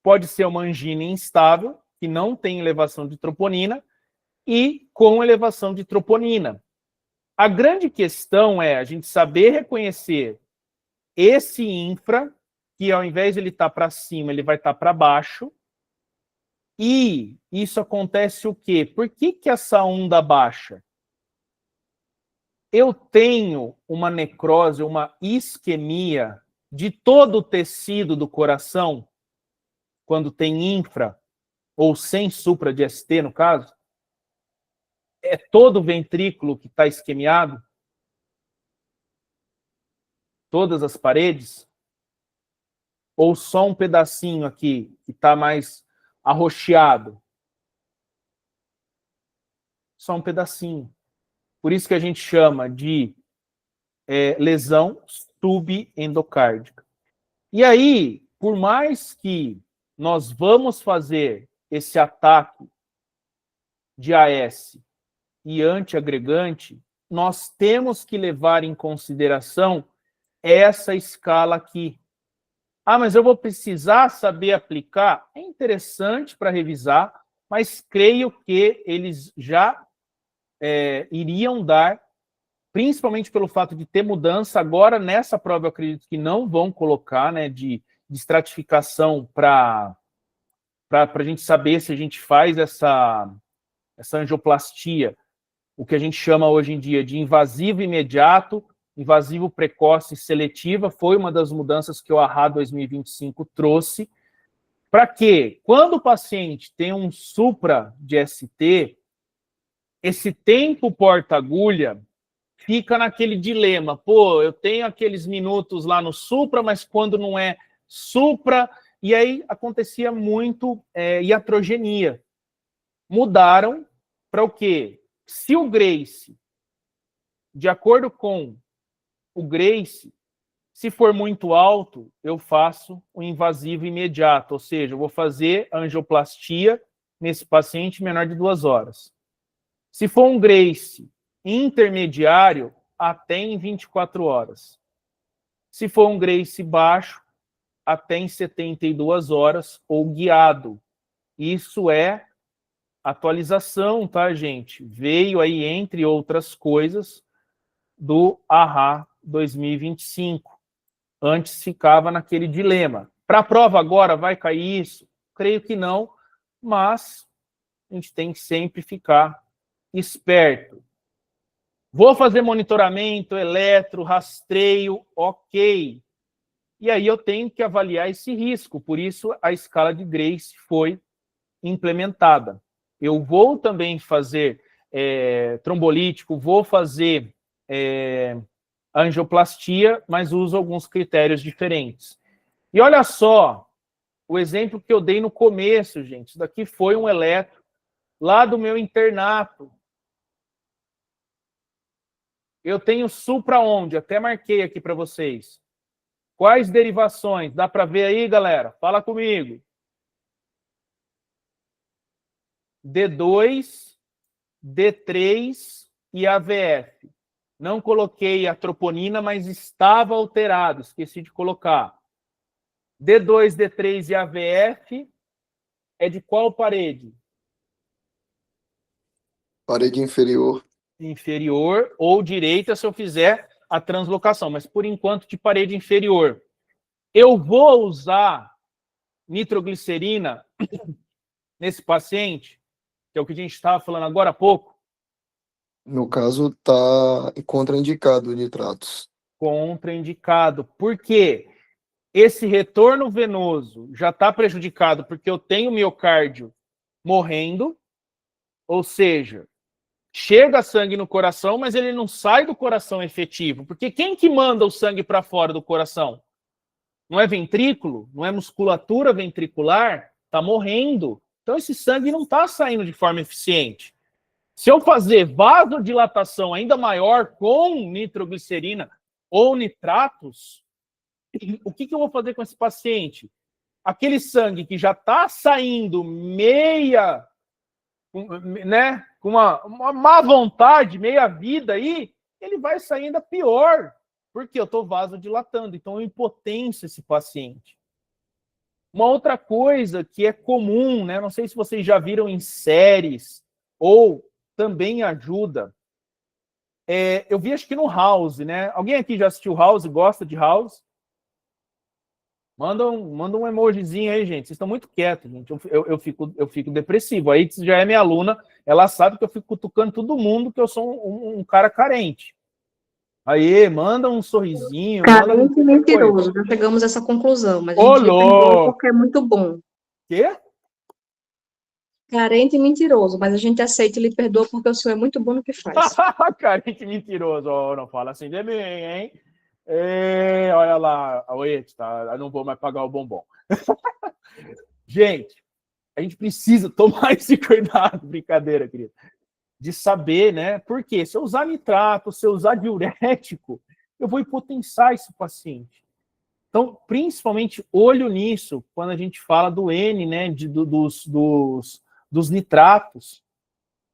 pode ser uma angina instável, que não tem elevação de troponina, e com elevação de troponina. A grande questão é a gente saber reconhecer esse infra, que ao invés de ele estar para cima, ele vai estar para baixo. E isso acontece o quê? Por que essa onda baixa? Eu tenho uma necrose, uma isquemia de todo o tecido do coração, quando tem infra, ou sem supra de ST, no caso. É todo o ventrículo que está isquemiado? Todas as paredes? Ou só um pedacinho aqui que está mais arroxeado? Só um pedacinho. Por isso que a gente chama de lesão subendocárdica. E aí, por mais que nós vamos fazer esse ataque de AS e antiagregante, nós temos que levar em consideração essa escala aqui. Ah, mas eu vou precisar saber aplicar? É interessante para revisar, mas creio que eles já iriam dar, principalmente pelo fato de ter mudança. Agora, nessa prova, eu acredito que não vão colocar, né, de estratificação para a gente saber se a gente faz essa angioplastia, o que a gente chama hoje em dia de invasivo imediato invasivo precoce seletiva, foi uma das mudanças que o AHA 2025 trouxe, para que, quando o paciente tem um supra de ST, esse tempo porta-agulha fica naquele dilema. Pô, eu tenho aqueles minutos lá no supra, mas quando não é supra, e aí acontecia muito iatrogenia. Mudaram para o quê? Se o Grace, de acordo com o Grace, se for muito alto, eu faço o invasivo imediato, ou seja, eu vou fazer a angioplastia nesse paciente menor de 2 horas. Se for um Grace intermediário, até em 24 horas. Se for um Grace baixo, até em 72 horas, ou guiado. Isso é atualização, tá, gente? Veio aí, entre outras coisas, do AHA 2025. Antes ficava naquele dilema. Para a prova agora, vai cair isso? Creio que não, mas a gente tem que sempre ficar esperto. Vou fazer monitoramento, eletro, rastreio, ok. E aí eu tenho que avaliar esse risco, por isso a escala de Grace foi implementada. Eu vou também fazer trombolítico, vou fazer angioplastia, mas uso alguns critérios diferentes. E olha só, o exemplo que eu dei no começo, gente, isso daqui foi um eletro lá do meu internato. Eu tenho supra onde? Até marquei aqui para vocês. Quais derivações? Dá para ver aí, galera? Fala comigo. D2, D3 e AVF. Não coloquei a troponina, mas estava alterado, esqueci de colocar. D2, D3 e AVF é de qual parede? Parede inferior. Inferior ou direita, se eu fizer a translocação, mas por enquanto de parede inferior. Eu vou usar nitroglicerina nesse paciente, que é o que a gente estava falando agora há pouco? No caso, está contraindicado nitratos. Contraindicado. Por quê? Esse retorno venoso já está prejudicado porque eu tenho miocárdio morrendo, ou seja, chega sangue no coração, mas ele não sai do coração efetivo. Porque quem que manda o sangue para fora do coração? Não é ventrículo? Não é musculatura ventricular? Está morrendo. Então esse sangue não está saindo de forma eficiente. Se eu fazer vasodilatação ainda maior com nitroglicerina ou nitratos, o que eu vou fazer com esse paciente? Aquele sangue que já está saindo meia, né, com uma má vontade, meia vida aí, ele vai sair ainda pior, porque eu estou vasodilatando, então eu impotencio esse paciente. Uma outra coisa que é comum, né, não sei se vocês já viram em séries, ou também ajuda, eu vi acho que no House, né? Alguém aqui já assistiu House, gosta de House? Manda um emojizinho aí, gente. Vocês estão muito quietos, gente. Eu fico depressivo. Aí já é minha aluna, ela sabe que eu fico cutucando todo mundo, que eu sou um cara carente. Aí, manda um sorrisinho. Carente e mentiroso. Já chegamos a essa conclusão, mas a Ô, gente lhe perdoa louco! porque é muito bom. Quê? Carente e mentiroso, mas a gente aceita e lhe perdoa porque o senhor é muito bom no que faz. Carente e mentiroso. Oh, não fala assim de mim, hein? Olha lá, oi, tá? Eu não vou mais pagar o bombom. Gente, a gente precisa tomar esse cuidado, brincadeira, querido, de saber, né? Porque se eu usar nitrato, se eu usar diurético, eu vou hipotensiar esse paciente. Então, principalmente, olho nisso quando a gente fala do N, né? Dos nitratos,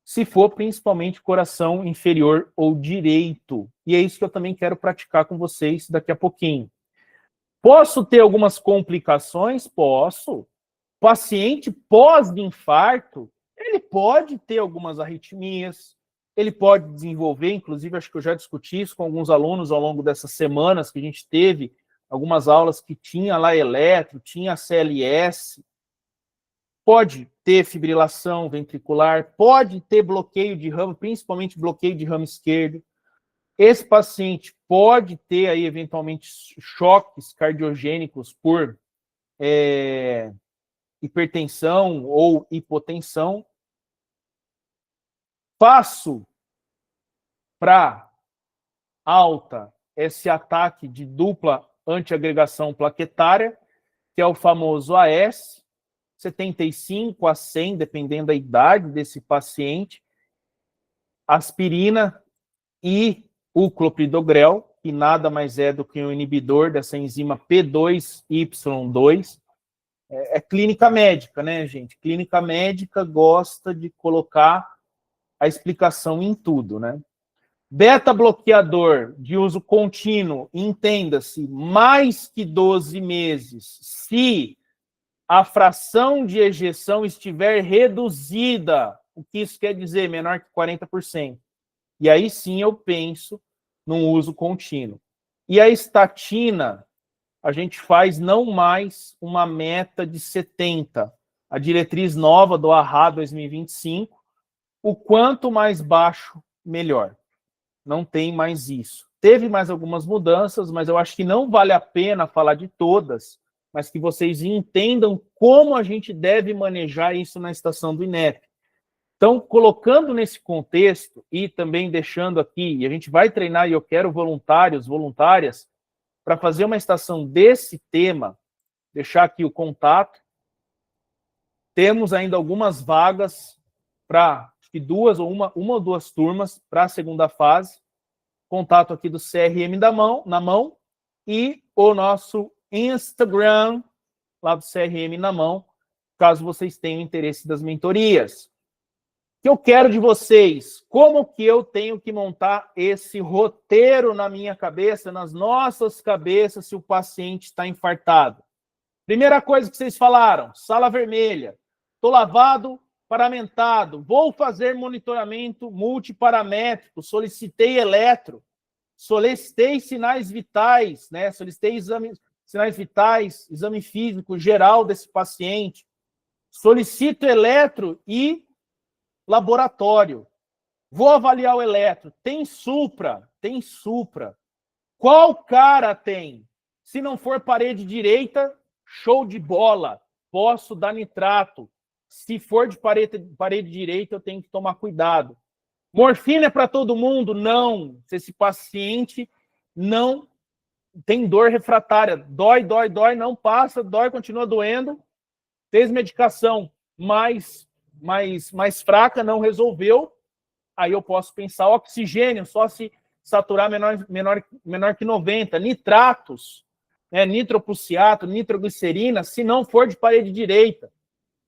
se for principalmente coração inferior ou direito. E é isso que eu também quero praticar com vocês daqui a pouquinho. Posso ter algumas complicações? Posso. Paciente pós-infarto, ele pode ter algumas arritmias, ele pode desenvolver, inclusive, acho que eu já discuti isso com alguns alunos ao longo dessas semanas que a gente teve, algumas aulas que tinha lá eletro, tinha CLS, pode ter fibrilação ventricular, pode ter bloqueio de ramo, principalmente bloqueio de ramo esquerdo. Esse paciente pode ter aí, eventualmente, choques cardiogênicos por hipertensão ou hipotensão. Passo para alta esse ataque de dupla antiagregação plaquetária, que é o famoso AS, 75 a 100, dependendo da idade desse paciente, aspirina e o clopidogrel, que nada mais é do que um inibidor dessa enzima P2Y2. É clínica médica, né, gente? Clínica médica gosta de colocar a explicação em tudo, né? Beta-bloqueador de uso contínuo, entenda-se, mais que 12 meses, se a fração de ejeção estiver reduzida. O que isso quer dizer? Menor que 40%. E aí sim eu penso num uso contínuo. E a estatina, a gente faz não mais uma meta de 70. A diretriz nova do AHA 2025, o quanto mais baixo, melhor. Não tem mais isso. Teve mais algumas mudanças, mas eu acho que não vale a pena falar de todas, mas que vocês entendam como a gente deve manejar isso na estação do INEP. Então, colocando nesse contexto e também deixando aqui, e a gente vai treinar, e eu quero voluntários, voluntárias, para fazer uma estação desse tema, deixar aqui o contato. Temos ainda algumas vagas para uma ou duas turmas para a segunda fase. Contato aqui do CRM na mão e o nosso Instagram lá do CRM na mão, caso vocês tenham interesse das mentorias. O que eu quero de vocês? Como que eu tenho que montar esse roteiro na minha cabeça, nas nossas cabeças, se o paciente está infartado? Primeira coisa que vocês falaram, sala vermelha. Estou lavado, paramentado. Vou fazer monitoramento multiparamétrico. Solicitei eletro. Solicitei sinais vitais, né? Solicitei sinais vitais, exame físico geral desse paciente. Solicito eletro e laboratório. Vou avaliar o eletro. Tem supra? Tem supra. Qual cara tem? Se não for parede direita, show de bola. Posso dar nitrato. Se for de parede direita, eu tenho que tomar cuidado. Morfina é para todo mundo? Não. Se esse paciente não tem dor refratária, dói, não passa, dói, continua doendo, fez medicação mais fraca, não resolveu, aí eu posso pensar oxigênio, só se saturar menor que 90, nitratos, né, nitroprussiato, nitroglicerina, se não for de parede direita.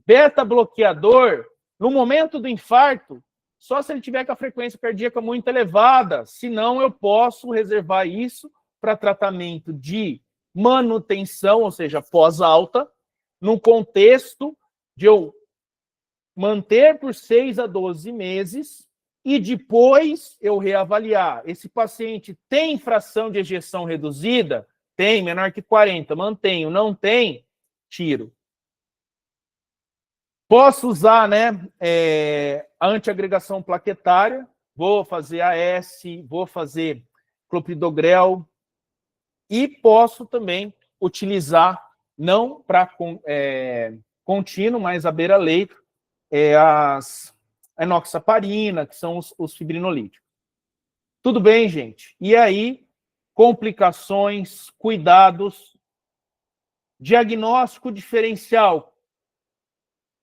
Beta-bloqueador, no momento do infarto, só se ele tiver com a frequência cardíaca muito elevada, senão eu posso reservar isso para tratamento de manutenção, ou seja, pós-alta, num contexto de eu manter por 6 a 12 meses e depois eu reavaliar. Esse paciente tem fração de ejeção reduzida? Tem, menor que 40, mantenho. Não tem, tiro. Posso usar, né, a antiagregação plaquetária, vou fazer AS, vou fazer clopidogrel e posso também utilizar, não para contínuo, mas à beira-leito, a enoxaparina, que são os fibrinolíticos. Tudo bem, gente? E aí, complicações, cuidados, diagnóstico diferencial.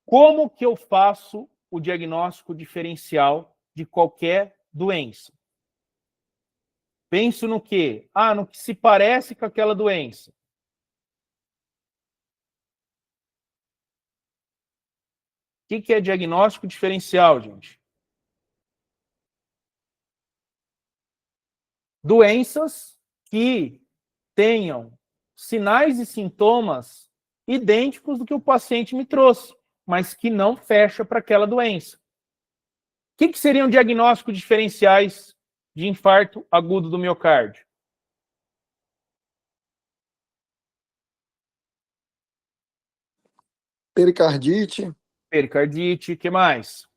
Como que eu faço o diagnóstico diferencial de qualquer doença? Penso no quê? No que se parece com aquela doença. O que é diagnóstico diferencial, gente? Doenças que tenham sinais e sintomas idênticos do que o paciente me trouxe, mas que não fecha para aquela doença. O que seriam diagnósticos diferenciais de infarto agudo do miocárdio? Pericardite. Pericardite, o que mais?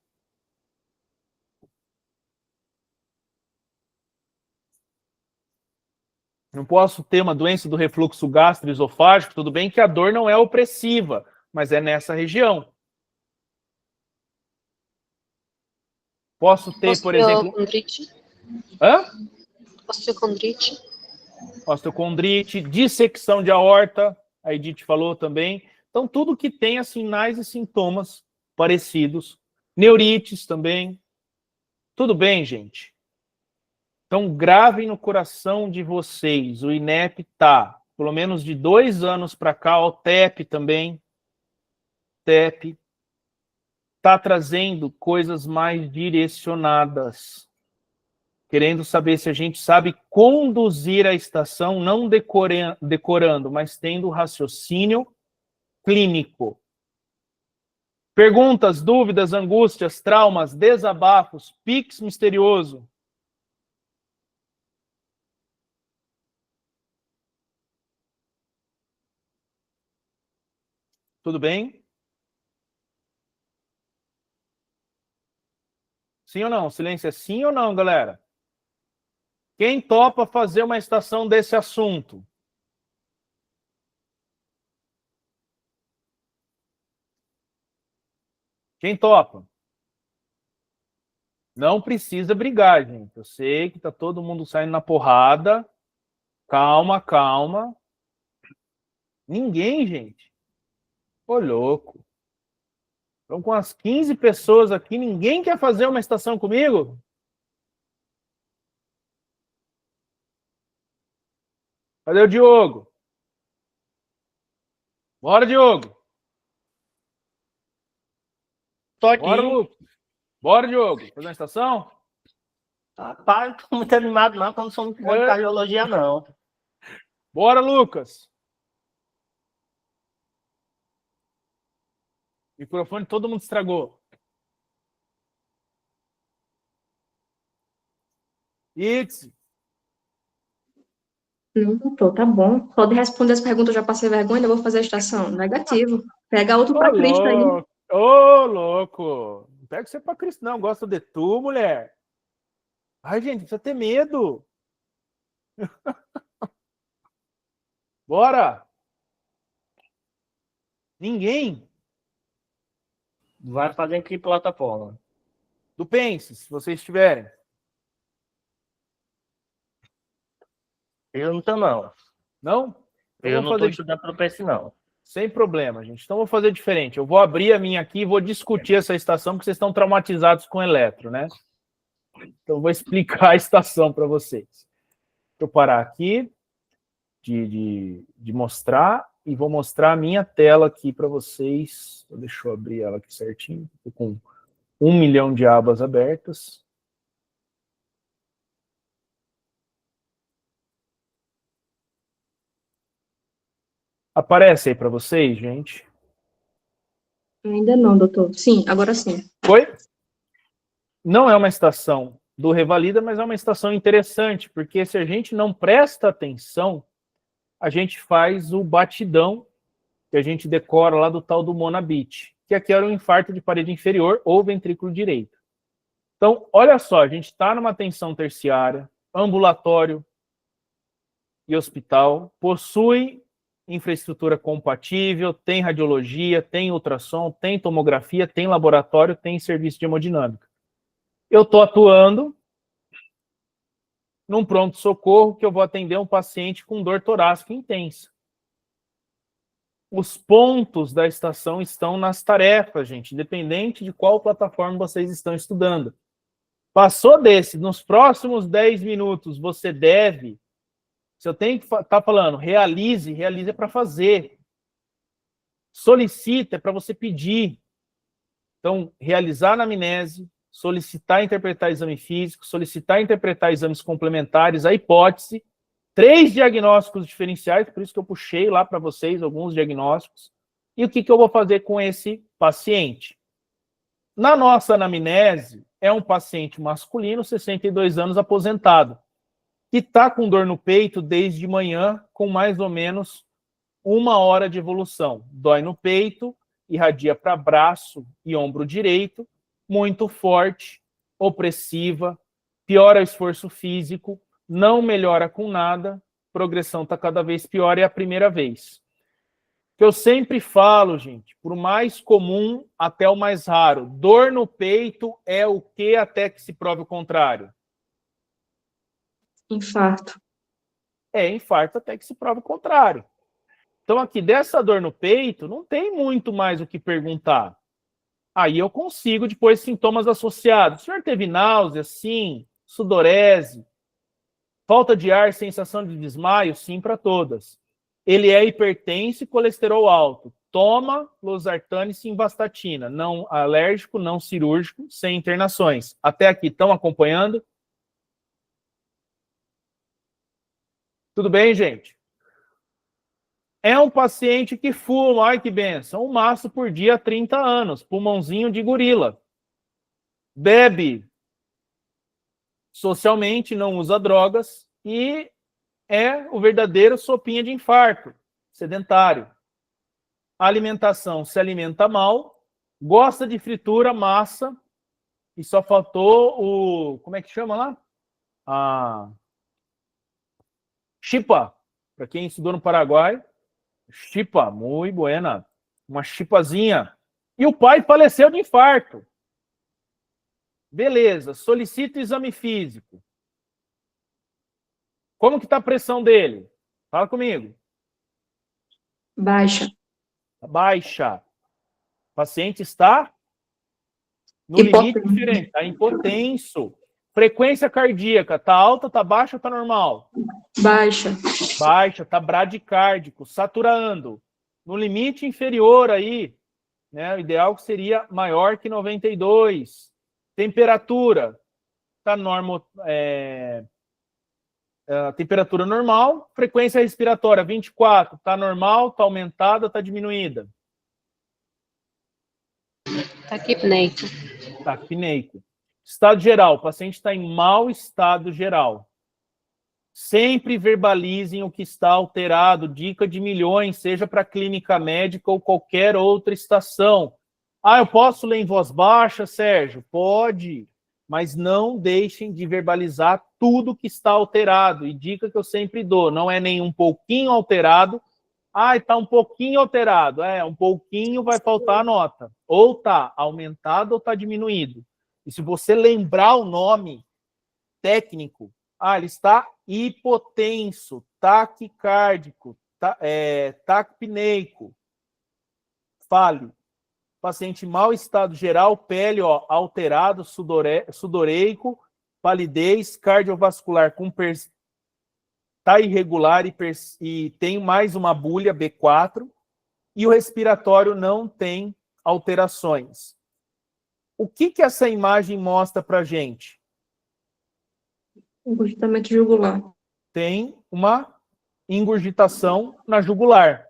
Não posso ter uma doença do refluxo gastroesofágico, tudo bem que a dor não é opressiva, mas é nessa região. Posso ter, por exemplo... Osteocondrite. Hã? Osteocondrite. Osteocondrite, dissecção de aorta, a Edith falou também. Então, tudo que tenha sinais e sintomas parecidos. Neurites também. Tudo bem, gente? Então, gravem no coração de vocês. O INEP tá, pelo menos de 2 anos para cá, o TEP também. TEP está trazendo coisas mais direcionadas. Querendo saber se a gente sabe conduzir a estação, não decorando, mas tendo raciocínio clínico. Perguntas, dúvidas, angústias, traumas, desabafos, Pix misterioso. Tudo bem? Sim ou não? Silêncio é sim ou não, galera? Quem topa fazer uma estação desse assunto? Quem topa? Não precisa brigar, gente. Eu sei que tá todo mundo saindo na porrada. Calma, calma. Ninguém, gente. Ô, louco. Estão com as 15 pessoas aqui. Ninguém quer fazer uma estação comigo? Cadê o Diogo? Bora, Diogo. Tô aqui. Bora, Lucas. Bora, Diogo. Fazer uma estação? Rapaz, não tô muito animado, não, porque eu não sou muito bom de cardiologia, não. Bora, Lucas. Microfone todo mundo estragou. Itzi. Não, doutor, tá bom. Pode responder as perguntas, eu já passei vergonha, eu vou fazer a estação. Negativo. Pega outro para Cristo aí. Ô, louco. Não pega você pra Cristo, não. Gosta de tu, mulher. Ai, gente, precisa ter medo. Bora. Ninguém Vai fazer em que plataforma? do Pense, se vocês tiverem. Eu não tô, não. Não? Então Eu vou não tô fazer estudando para o PS, não. sem problema, gente. Então vou fazer diferente. Eu vou abrir a minha aqui e vou discutir essa estação, porque vocês estão traumatizados com eletro, né? Então eu vou explicar a estação para vocês. Deixa eu parar aqui de mostrar e vou mostrar a minha tela aqui para vocês. Deixa eu abrir ela aqui certinho. Estou com 1 milhão de abas abertas. Aparece aí para vocês, gente? Ainda não, doutor. Sim, agora sim. Foi? Não é uma estação do Revalida, mas é uma estação interessante, porque se a gente não presta atenção, a gente faz o batidão que a gente decora lá do tal do Monabit, que aqui era um infarto de parede inferior ou ventrículo direito. Então, olha só, a gente está numa atenção terciária, ambulatório e hospital, possui infraestrutura compatível, tem radiologia, tem ultrassom, tem tomografia, tem laboratório, tem serviço de hemodinâmica. Eu estou atuando num pronto-socorro que eu vou atender um paciente com dor torácica intensa. Os pontos da estação estão nas tarefas, gente, independente de qual plataforma vocês estão estudando. Passou desse, nos próximos 10 minutos, você deve... Se eu tenho que estar falando, realize é para fazer. Solicita é para você pedir. Então, realizar anamnese, solicitar interpretar exame físico, solicitar interpretar exames complementares, a hipótese, 3 diagnósticos diferenciais, por isso que eu puxei lá para vocês alguns diagnósticos. E o que eu vou fazer com esse paciente? Na nossa anamnese, é um paciente masculino, 62 anos, aposentado, que está com dor no peito desde manhã, com mais ou menos 1 hora de evolução. Dói no peito, irradia para braço e ombro direito, muito forte, opressiva, piora o esforço físico, não melhora com nada, progressão está cada vez pior, é a primeira vez. Que eu sempre falo, gente, por mais comum até o mais raro, dor no peito é o que até que se prove o contrário? Infarto. É infarto até que se prove o contrário. Então, aqui, dessa dor no peito, não tem muito mais o que perguntar. Aí eu consigo, depois, sintomas associados. O senhor teve náusea? Sim. Sudorese? Falta de ar, sensação de desmaio? Sim, para todas. Ele é hipertenso e colesterol alto. Toma losartana e simvastatina. Não alérgico, não cirúrgico, sem internações. Até aqui, estão acompanhando? Tudo bem, gente? É um paciente que fuma, ai que benção, um maço por dia há 30 anos, pulmãozinho de gorila. Bebe socialmente, não usa drogas e é o verdadeiro sopinha de infarto, sedentário. A alimentação, se alimenta mal, gosta de fritura, massa, e só faltou o... como é que chama lá? A chipa, para quem estudou no Paraguai. Chipa, muito buena. Uma chipazinha. E o pai faleceu de infarto. Beleza, solicita exame físico. Como que está a pressão dele? Fala comigo. Baixa. Baixa. O paciente está no limite diferente, está hipotenso. Frequência cardíaca, está alta, está baixa ou está normal? Baixa. Baixa, está bradicárdico, saturando. No limite inferior aí, né? O ideal seria maior que 92. Temperatura, está temperatura normal. Frequência respiratória, 24, está normal, está aumentada, está diminuída? Taquipneico. Taquipneico. Estado geral, o paciente está em mau estado geral. Sempre verbalizem o que está alterado, dica de milhões, seja para clínica médica ou qualquer outra estação. Ah, eu posso ler em voz baixa, Sérgio? Pode, mas não deixem de verbalizar tudo que está alterado. E dica que eu sempre dou, não é nem um pouquinho alterado. Ah, está um pouquinho alterado. Um pouquinho vai faltar a nota. Ou está aumentado ou está diminuído. E se você lembrar o nome técnico, ele está hipotenso, taquicárdico, taquipneico. Fale. Paciente em mau estado geral, pele alterado, sudoreico, palidez, cardiovascular está irregular e tem mais uma bulha B4, e o respiratório não tem alterações. O que essa imagem mostra para a gente? Engurgitamento jugular. Tem uma ingurgitação na jugular.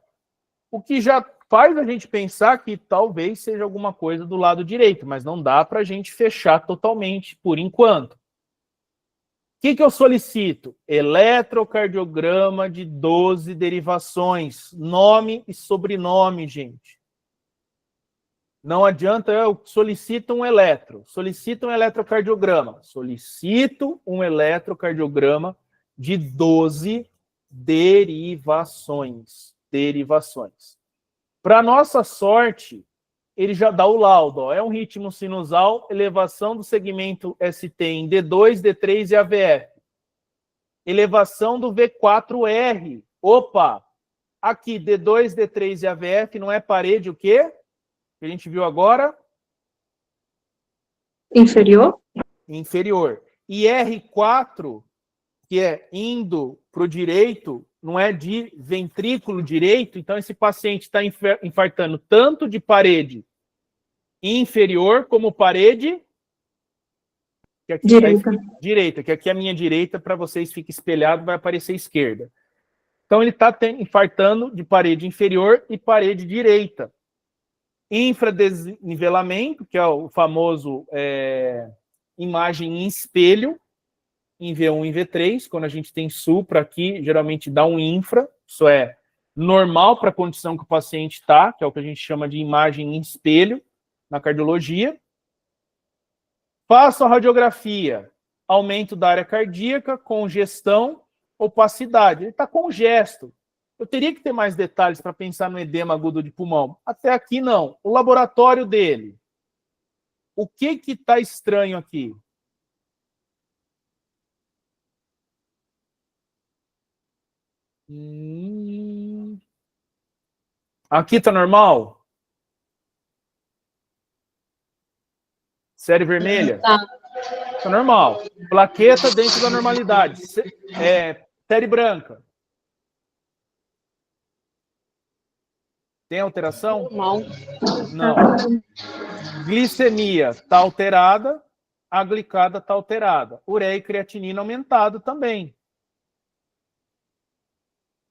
O que já faz a gente pensar que talvez seja alguma coisa do lado direito, mas não dá para a gente fechar totalmente por enquanto. O que eu solicito? Eletrocardiograma de 12 derivações. Nome e sobrenome, gente. Não adianta, eu solicito um eletrocardiograma. Solicito um eletrocardiograma de 12 derivações. Para nossa sorte, ele já dá o laudo. É um ritmo sinusal, elevação do segmento ST em D2, D3 e AVF. Elevação do V4R. Opa! Aqui, D2, D3 e AVF não é parede o quê? Que a gente viu agora? Inferior. Inferior. E R4, que é indo para o direito, não é de ventrículo direito, então esse paciente está infartando tanto de parede inferior como parede que aqui direita, que aqui é a minha direita, para vocês fica espelhado, vai aparecer esquerda. Então ele está infartando de parede inferior e parede direita. Infradesnivelamento, que é o famoso imagem em espelho, em V1 e V3, quando a gente tem supra aqui, geralmente dá um infra, isso é normal para a condição que o paciente está, que é o que a gente chama de imagem em espelho na cardiologia. Faço a radiografia, aumento da área cardíaca, congestão, opacidade. Ele está congesto. Eu teria que ter mais detalhes para pensar no edema agudo de pulmão. Até aqui, não. O laboratório dele. O que está estranho aqui? Aqui está normal? Série vermelha? Tá. Tá normal. Plaqueta dentro da normalidade. Série branca. Tem alteração? Normal. Não. Glicemia está alterada. A glicada está alterada. Ureia e creatinina aumentado também.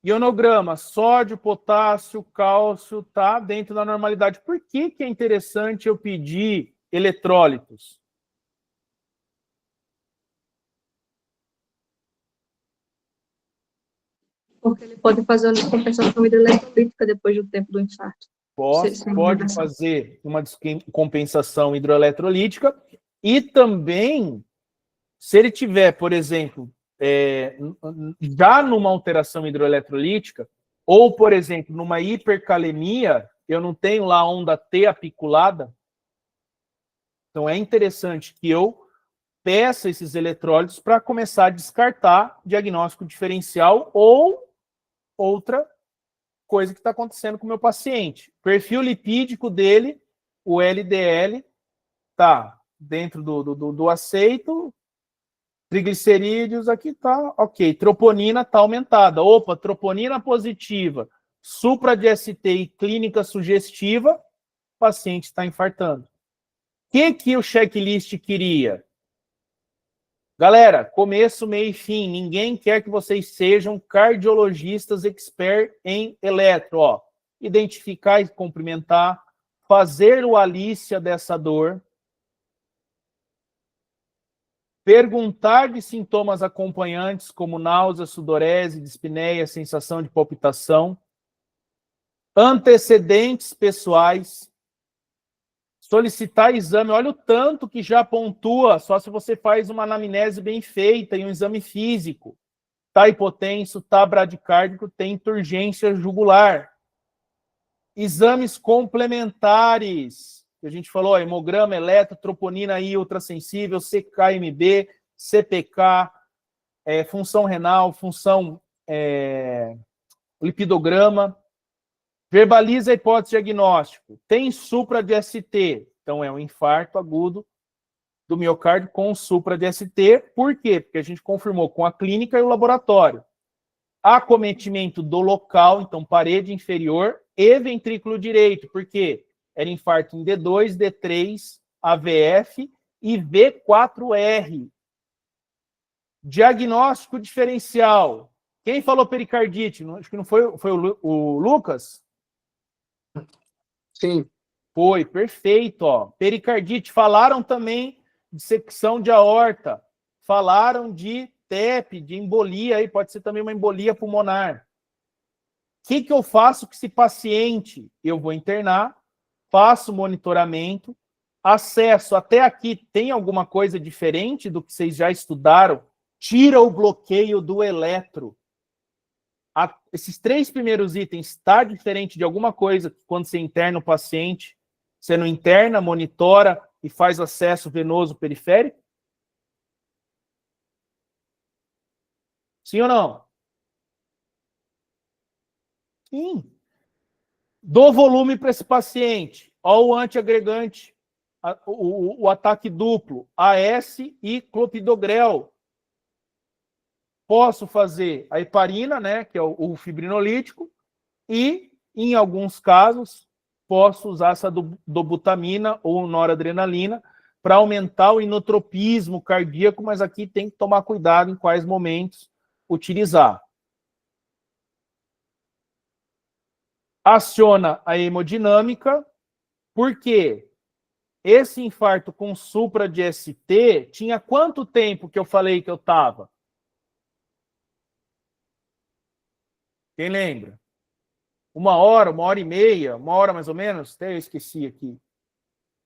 Ionograma, sódio, potássio, cálcio, tá dentro da normalidade. Por que é interessante eu pedir eletrólitos? Porque ele pode fazer uma descompensação hidroeletrolítica depois do tempo do infarto. Pode fazer uma descompensação hidroeletrolítica e também, se ele tiver, por exemplo, já numa alteração hidroeletrolítica, ou, por exemplo, numa hipercalemia, eu não tenho lá a onda T apiculada, então é interessante que eu peça esses eletrólitos para começar a descartar diagnóstico diferencial ou outra coisa que está acontecendo com o meu paciente. Perfil lipídico dele, o LDL, está dentro do aceito, triglicerídeos aqui tá, ok. Troponina está aumentada. Opa, troponina positiva, supra de ST e clínica sugestiva, o paciente está infartando. O que o checklist queria? Galera, começo, meio e fim. Ninguém quer que vocês sejam cardiologistas expert em eletro. Ó. Identificar e cumprimentar, fazer o Alícia dessa dor, perguntar de sintomas acompanhantes, como náusea, sudorese, dispneia, sensação de palpitação, antecedentes pessoais, solicitar exame. Olha o tanto que já pontua, só se você faz uma anamnese bem feita e um exame físico. Tá hipotenso, tá bradicárdico, tem turgência jugular. Exames complementares, que a gente falou, hemograma, eletro, troponina I ultrassensível, CKMB, CPK, função renal, função lipidograma. Verbaliza a hipótese diagnóstico. Tem supra de ST. Então, é um infarto agudo do miocárdio com supra de ST. Por quê? Porque a gente confirmou com a clínica e o laboratório. Acometimento do local, então, parede inferior e ventrículo direito. Por quê? Era infarto em D2, D3, AVF e V4R. Diagnóstico diferencial. Quem falou pericardite? Acho que não foi o Lucas? Sim. Foi, perfeito. Ó. Pericardite. Falaram também de secção de aorta. Falaram de TEP, de embolia. Aí pode ser também uma embolia pulmonar. O que eu faço com esse paciente? Eu vou internar, faço monitoramento, acesso. Até aqui tem alguma coisa diferente do que vocês já estudaram? Tira o bloqueio do eletro. Esses 3 primeiros itens, está diferente de alguma coisa quando você interna o paciente? Você não interna, monitora e faz acesso venoso periférico? Sim ou não? Sim. Dou volume para esse paciente. Olha o antiagregante, o ataque duplo, AS e clopidogrel. Posso fazer a heparina, né, que é o fibrinolítico, e, em alguns casos, posso usar essa dobutamina ou noradrenalina para aumentar o inotropismo cardíaco, mas aqui tem que tomar cuidado em quais momentos utilizar. Aciona a hemodinâmica, porque esse infarto com supra de ST tinha quanto tempo que eu falei que eu estava? Quem lembra? 1 hora, 1h30, 1 hora mais ou menos? Até eu esqueci aqui.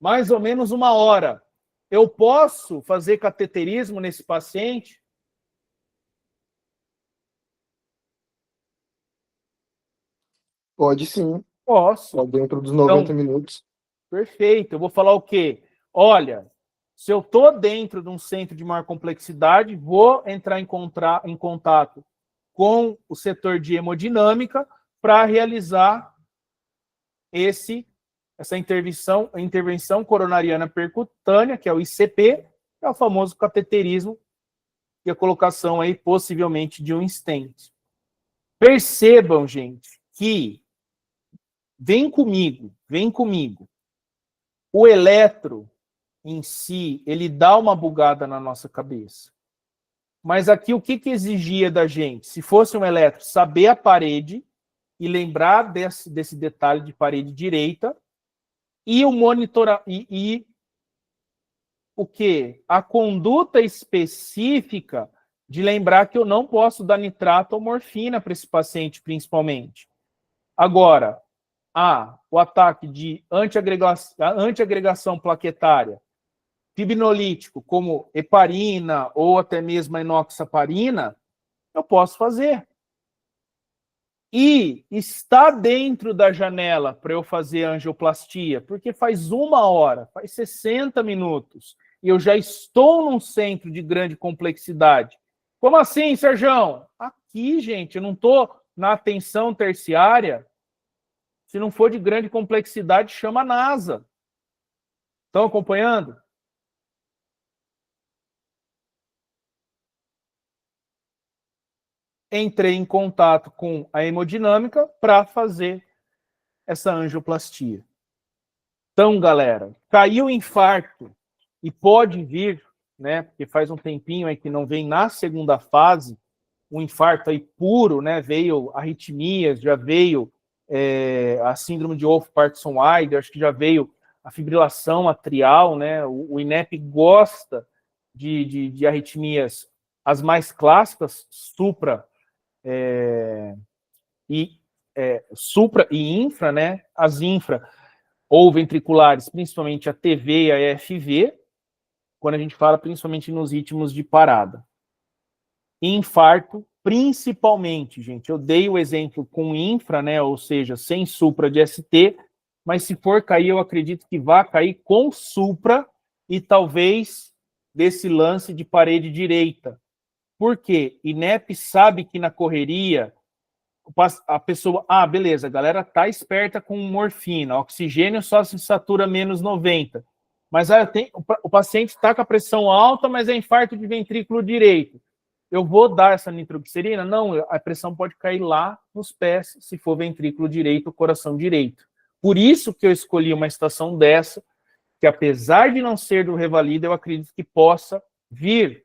Mais ou menos 1 hora. Eu posso fazer cateterismo nesse paciente? Pode sim, Posso. só dentro dos 90 Então, minutos. Perfeito. Eu vou falar o quê? Olha, se eu estou dentro de um centro de maior complexidade, vou entrar em contato com o setor de hemodinâmica para realizar essa intervenção coronariana percutânea, que é o ICP, que é o famoso cateterismo e a colocação aí possivelmente de um stent. Percebam, gente, que vem comigo. O eletro em si, ele dá uma bugada na nossa cabeça. Mas aqui o que exigia da gente? Se fosse um eletro, saber a parede e lembrar desse detalhe de parede direita e o monitorar e o que? A conduta específica de lembrar que eu não posso dar nitrato ou morfina para esse paciente, principalmente. Agora, o ataque de antiagregação plaquetária, fibrinolítico, como heparina ou até mesmo a enoxaparina, eu posso fazer. E está dentro da janela para eu fazer angioplastia, porque faz 1 hora, faz 60 minutos, e eu já estou num centro de grande complexidade. Como assim, Serjão? Aqui, gente, eu não estou na atenção terciária. Se não for de grande complexidade, chama a NASA. Estão acompanhando? Entrei em contato com a hemodinâmica para fazer essa angioplastia. Então, galera, caiu o infarto e pode vir, né, porque faz um tempinho aí que não vem na segunda fase, um infarto aí puro, né, veio arritmias, já veio a síndrome de Wolff-Parkinson-White, acho que já veio a fibrilação atrial, né, o INEP gosta de arritmias, as mais clássicas, supra e infra, né, as infra ou ventriculares, principalmente a TV e a EFV, quando a gente fala principalmente nos ritmos de parada. Infarto, principalmente, gente, eu dei o exemplo com infra, né, ou seja, sem supra de ST, mas se for cair, eu acredito que vai cair com supra e talvez desse lance de parede direita. Por quê? INEP sabe que na correria a pessoa, beleza, a galera tá esperta com morfina, oxigênio só se satura menos 90. Mas o paciente está com a pressão alta, mas é infarto de ventrículo direito. Eu vou dar essa nitroglicerina? Não, a pressão pode cair lá nos pés, se for ventrículo direito, coração direito. Por isso que eu escolhi uma estação dessa, que apesar de não ser do Revalida, eu acredito que possa vir.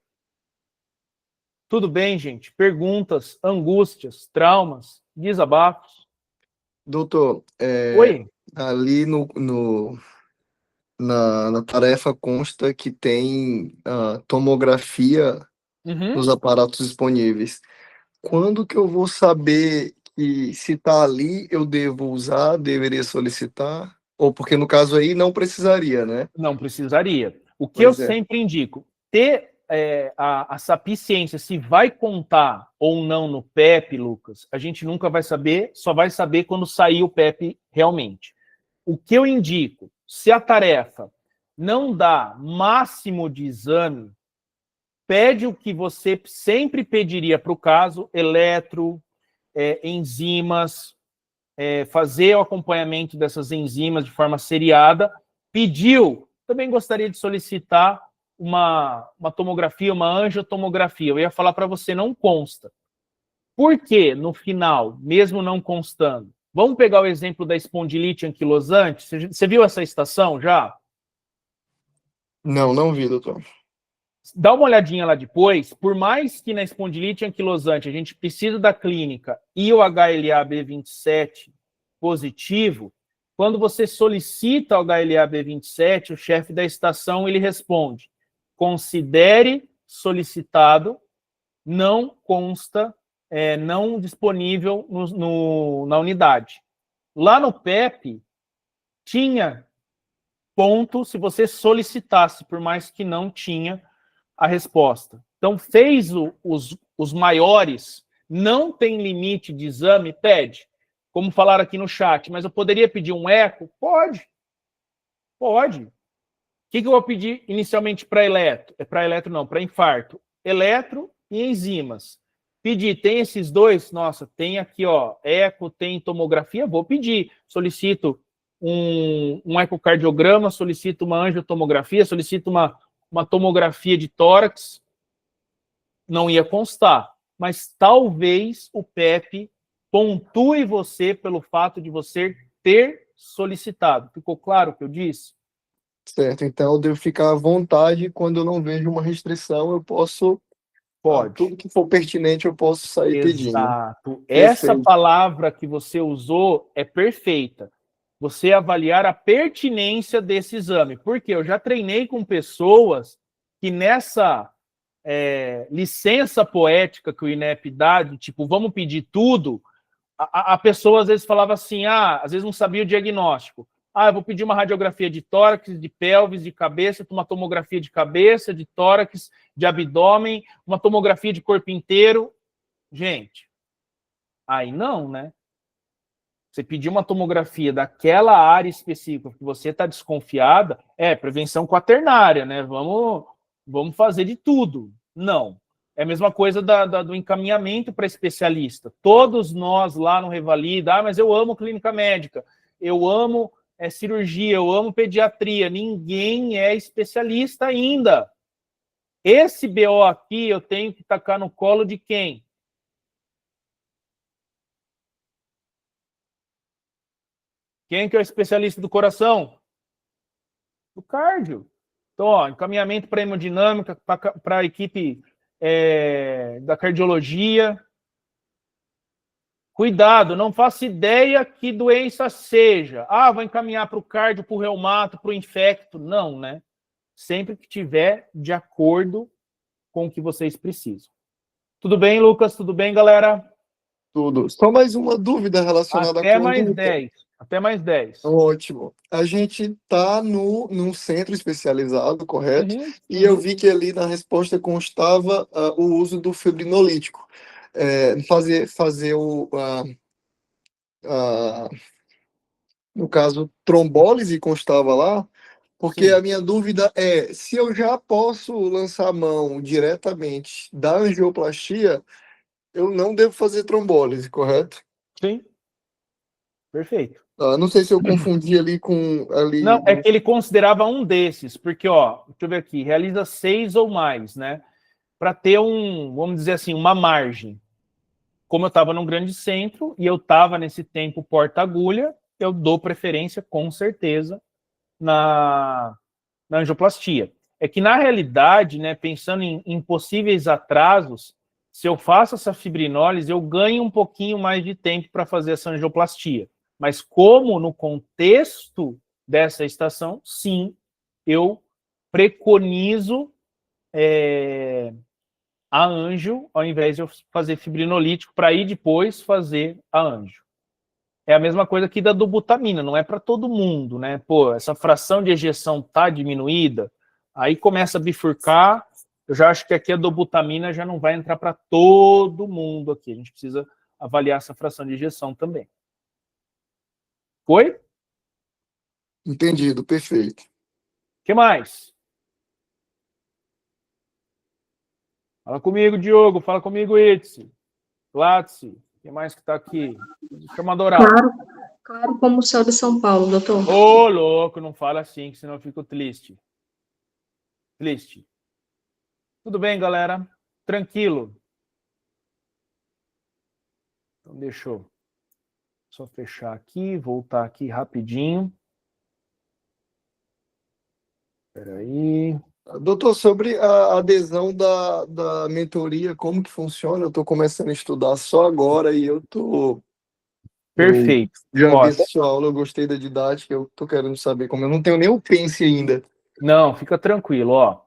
Tudo bem, gente? Perguntas, angústias, traumas, desabafos? Doutor, Oi? ali na tarefa consta que tem tomografia nos aparatos disponíveis. Quando que eu vou saber que se está ali eu devo usar, deveria solicitar? Ou porque no caso aí não precisaria, né? Não precisaria. O que Pois eu é. sempre indico, ter a sapiência se vai contar ou não no PEP, Lucas, a gente nunca vai saber, só vai saber quando sair o PEP realmente. O que eu indico, se a tarefa não dá máximo de exame, pede o que você sempre pediria para o caso, eletro, enzimas, fazer o acompanhamento dessas enzimas de forma seriada. Pediu, também gostaria de solicitar uma tomografia, uma angiotomografia. Eu ia falar para você, não consta. Por que, no final, mesmo não constando? Vamos pegar o exemplo da espondilite anquilosante. Você viu essa estação já? Não vi, doutor. Dá uma olhadinha lá depois. Por mais que na espondilite anquilosante a gente precisa da clínica e o HLA-B27 positivo, quando você solicita o HLA-B27, o chefe da estação ele responde: considere solicitado, não consta, não disponível na unidade. Lá no PEP, tinha ponto se você solicitasse, por mais que não tinha a resposta. Então, fez os maiores, não tem limite de exame, pede. como falaram aqui no chat, mas eu poderia pedir um eco? Pode. Pode. O que eu vou pedir inicialmente para eletro? Para eletro não, para infarto. Eletro e enzimas. Pedir, tem esses dois? Nossa, tem aqui, ó, eco, tem tomografia, vou pedir. Solicito um ecocardiograma, solicito uma angiotomografia, solicito uma tomografia de tórax. Não ia constar, mas talvez o PEP pontue você pelo fato de você ter solicitado. Ficou claro o que eu disse? Certo, então eu devo ficar à vontade quando eu não vejo uma restrição, eu posso, Pode. tudo que for pertinente eu posso sair pedindo. Exato. Essa Perfeito. palavra que você usou é perfeita. Você avaliar a pertinência desse exame. Porque eu já treinei com pessoas que nessa licença poética que o INEP dá, de tipo, vamos pedir tudo, a pessoa às vezes falava assim, às vezes não sabia o diagnóstico. Eu vou pedir uma radiografia de tórax, de pelvis, de cabeça, uma tomografia de cabeça, de tórax, de abdômen, uma tomografia de corpo inteiro. Gente, aí não, né? Você pedir uma tomografia daquela área específica que você está desconfiada, prevenção quaternária, né? Vamos fazer de tudo. Não. É a mesma coisa do encaminhamento para especialista. Todos nós lá no Revalida, mas eu amo clínica médica, eu amo cirurgia, eu amo pediatria. Ninguém é especialista ainda. Esse BO aqui eu tenho que tacar no colo de quem? Quem que é o especialista do coração? Do cardio. Então, ó, encaminhamento para hemodinâmica, para a equipe da cardiologia. Cuidado, não faço ideia que doença seja. Vou encaminhar para o cardio, para o reumato, para o infecto. Não, né? Sempre que tiver de acordo com o que vocês precisam. Tudo bem, Lucas? Tudo bem, galera? Tudo. Só mais uma dúvida relacionada Até à mais conduta. 10. Até mais 10. Ótimo. A gente está num centro especializado, correto? Uhum. E eu vi que ali na resposta constava o uso do fibrinolítico. Fazer no caso, trombólise constava lá, porque Sim. a minha dúvida é se eu já posso lançar a mão diretamente da angioplastia, eu não devo fazer trombólise, correto? Sim. Perfeito. Não sei se eu confundi ali com... Não, é que ele considerava um desses, porque, ó, deixa eu ver aqui, realiza 6 ou mais, né? Para ter vamos dizer assim, uma margem. Como eu estava num grande centro e eu estava nesse tempo porta-agulha, eu dou preferência, com certeza, na angioplastia. É que, na realidade, né, pensando em possíveis atrasos, se eu faço essa fibrinólise, eu ganho um pouquinho mais de tempo para fazer essa angioplastia. Mas como no contexto dessa estação, sim, eu preconizo a anjo, ao invés de eu fazer fibrinolítico, para ir depois fazer a anjo. É a mesma coisa aqui da dobutamina, não é para todo mundo, né? Pô, essa fração de ejeção tá diminuída, aí começa a bifurcar, eu já acho que aqui a dobutamina já não vai entrar para todo mundo aqui, a gente precisa avaliar essa fração de ejeção também. Foi? Entendido, perfeito. O que mais? Fala comigo, Diogo. Fala comigo, Itzi. Glatzi. Quem mais que tá aqui? Chama Dourado. Claro como o céu de São Paulo, doutor. Ô, louco, não fala assim, que senão eu fico triste. Triste. Tudo bem, galera? Tranquilo. Então, deixa eu só fechar aqui, voltar aqui rapidinho. Espera aí. Doutor, sobre a adesão da mentoria, como que funciona? Eu estou começando a estudar só agora e eu Perfeito. já Ó, vi essa sua aula, eu gostei da didática, eu estou querendo saber como. Eu não tenho nem o Pense ainda. não, fica tranquilo, ó.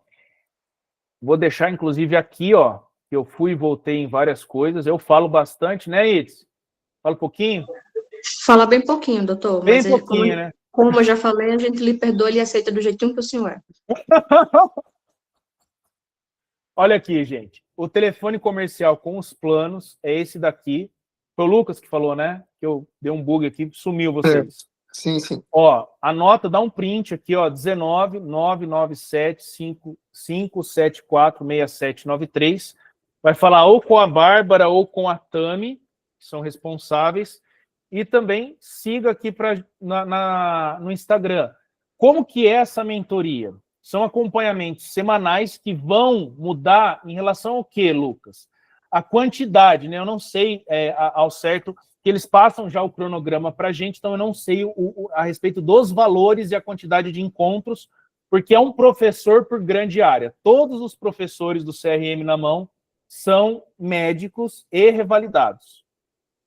Vou deixar, inclusive, aqui, ó, que eu fui e voltei em várias coisas. Eu falo bastante, né, Itz? Fala um pouquinho? Fala bem pouquinho, doutor. Bem Mas pouquinho, né? como eu já falei, a gente lhe perdoa e aceita do jeitinho que o senhor é. Olha aqui, gente. O telefone comercial com os planos é esse daqui. Foi o Lucas que falou, né? que eu dei um bug aqui, sumiu vocês. Sim, sim. Ó, anota, dá um print aqui, ó, 19 997 5574 6793. Vai falar ou com a Bárbara ou com a Tami, que são responsáveis, e também siga aqui no Instagram. Como que é essa mentoria? São acompanhamentos semanais que vão mudar em relação ao quê, Lucas? A quantidade, né? Eu não sei ao certo, que eles passam já o cronograma para a gente, então eu não sei a respeito dos valores e a quantidade de encontros, porque é um professor por grande área. Todos os professores do CRM na mão são médicos e revalidados.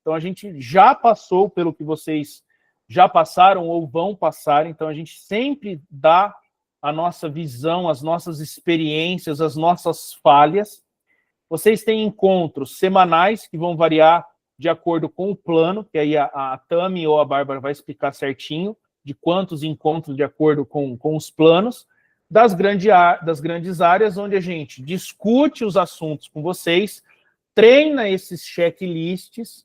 Então a gente já passou pelo que vocês já passaram ou vão passar, então a gente sempre dá a nossa visão, as nossas experiências, as nossas falhas. Vocês têm encontros semanais que vão variar de acordo com o plano, que aí a Tami ou a Bárbara vai explicar certinho de quantos encontros de acordo com os planos, das grandes áreas, onde a gente discute os assuntos com vocês, treina esses checklists,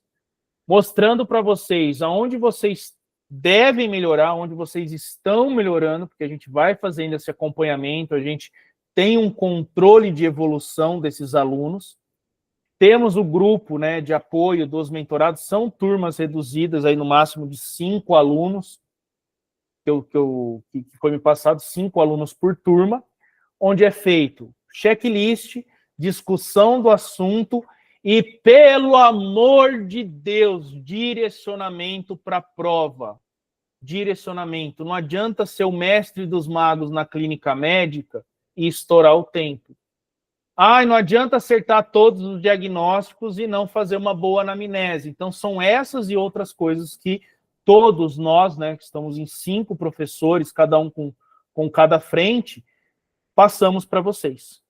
mostrando para vocês aonde vocês devem melhorar, onde vocês estão melhorando, porque a gente vai fazendo esse acompanhamento, a gente tem um controle de evolução desses alunos. Temos o grupo, né, de apoio dos mentorados, são turmas reduzidas, aí no máximo de 5 alunos, que foi me passado, 5 alunos por turma, onde é feito checklist, discussão do assunto e, pelo amor de Deus, direcionamento para a prova. Direcionamento. Não adianta ser o mestre dos magos na clínica médica e estourar o tempo. Não adianta acertar todos os diagnósticos e não fazer uma boa anamnese. Então, são essas e outras coisas que todos nós, né, que estamos em 5 professores, cada um com cada frente, passamos para vocês.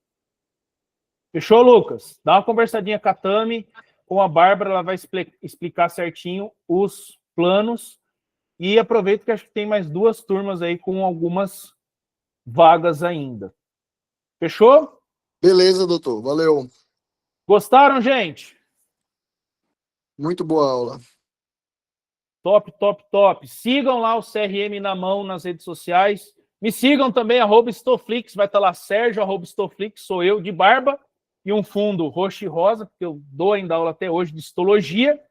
Fechou, Lucas? Dá uma conversadinha com a Tami, com a Bárbara, ela vai explicar certinho os planos. E aproveito que acho que tem mais 2 turmas aí com algumas vagas ainda. Fechou? Beleza, doutor. Valeu. Gostaram, gente? Muito boa aula. Top, top, top. Sigam lá o CRM na mão nas redes sociais. Me sigam também, @Stoflix, vai estar lá Sérgio, @Stoflix, sou eu, de barba, e um fundo roxo e rosa, porque eu dou ainda aula até hoje de histologia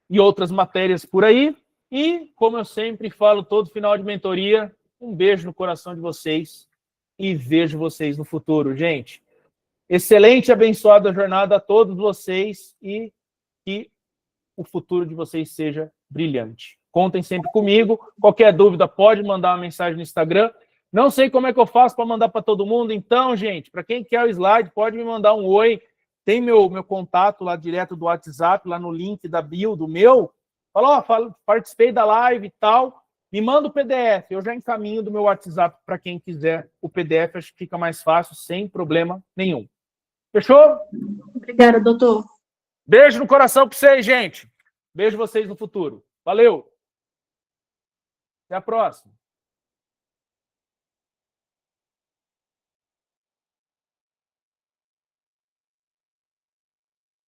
e outras matérias por aí. E, como eu sempre falo todo final de mentoria, um beijo no coração de vocês e vejo vocês no futuro, gente. Excelente e abençoada jornada a todos vocês e que o futuro de vocês seja brilhante. Contem sempre comigo. Qualquer dúvida, pode mandar uma mensagem no Instagram. Não sei como é que eu faço para mandar para todo mundo. Então, gente, para quem quer o slide, pode me mandar um oi. Tem meu contato lá direto do WhatsApp, lá no link da bio do meu. Fala, participei da live e tal. Me manda o PDF. Eu já encaminho do meu WhatsApp para quem quiser o PDF. Acho que fica mais fácil, sem problema nenhum. Fechou? Obrigada, doutor. Beijo no coração para vocês, gente. Beijo vocês no futuro. Valeu. Até a próxima.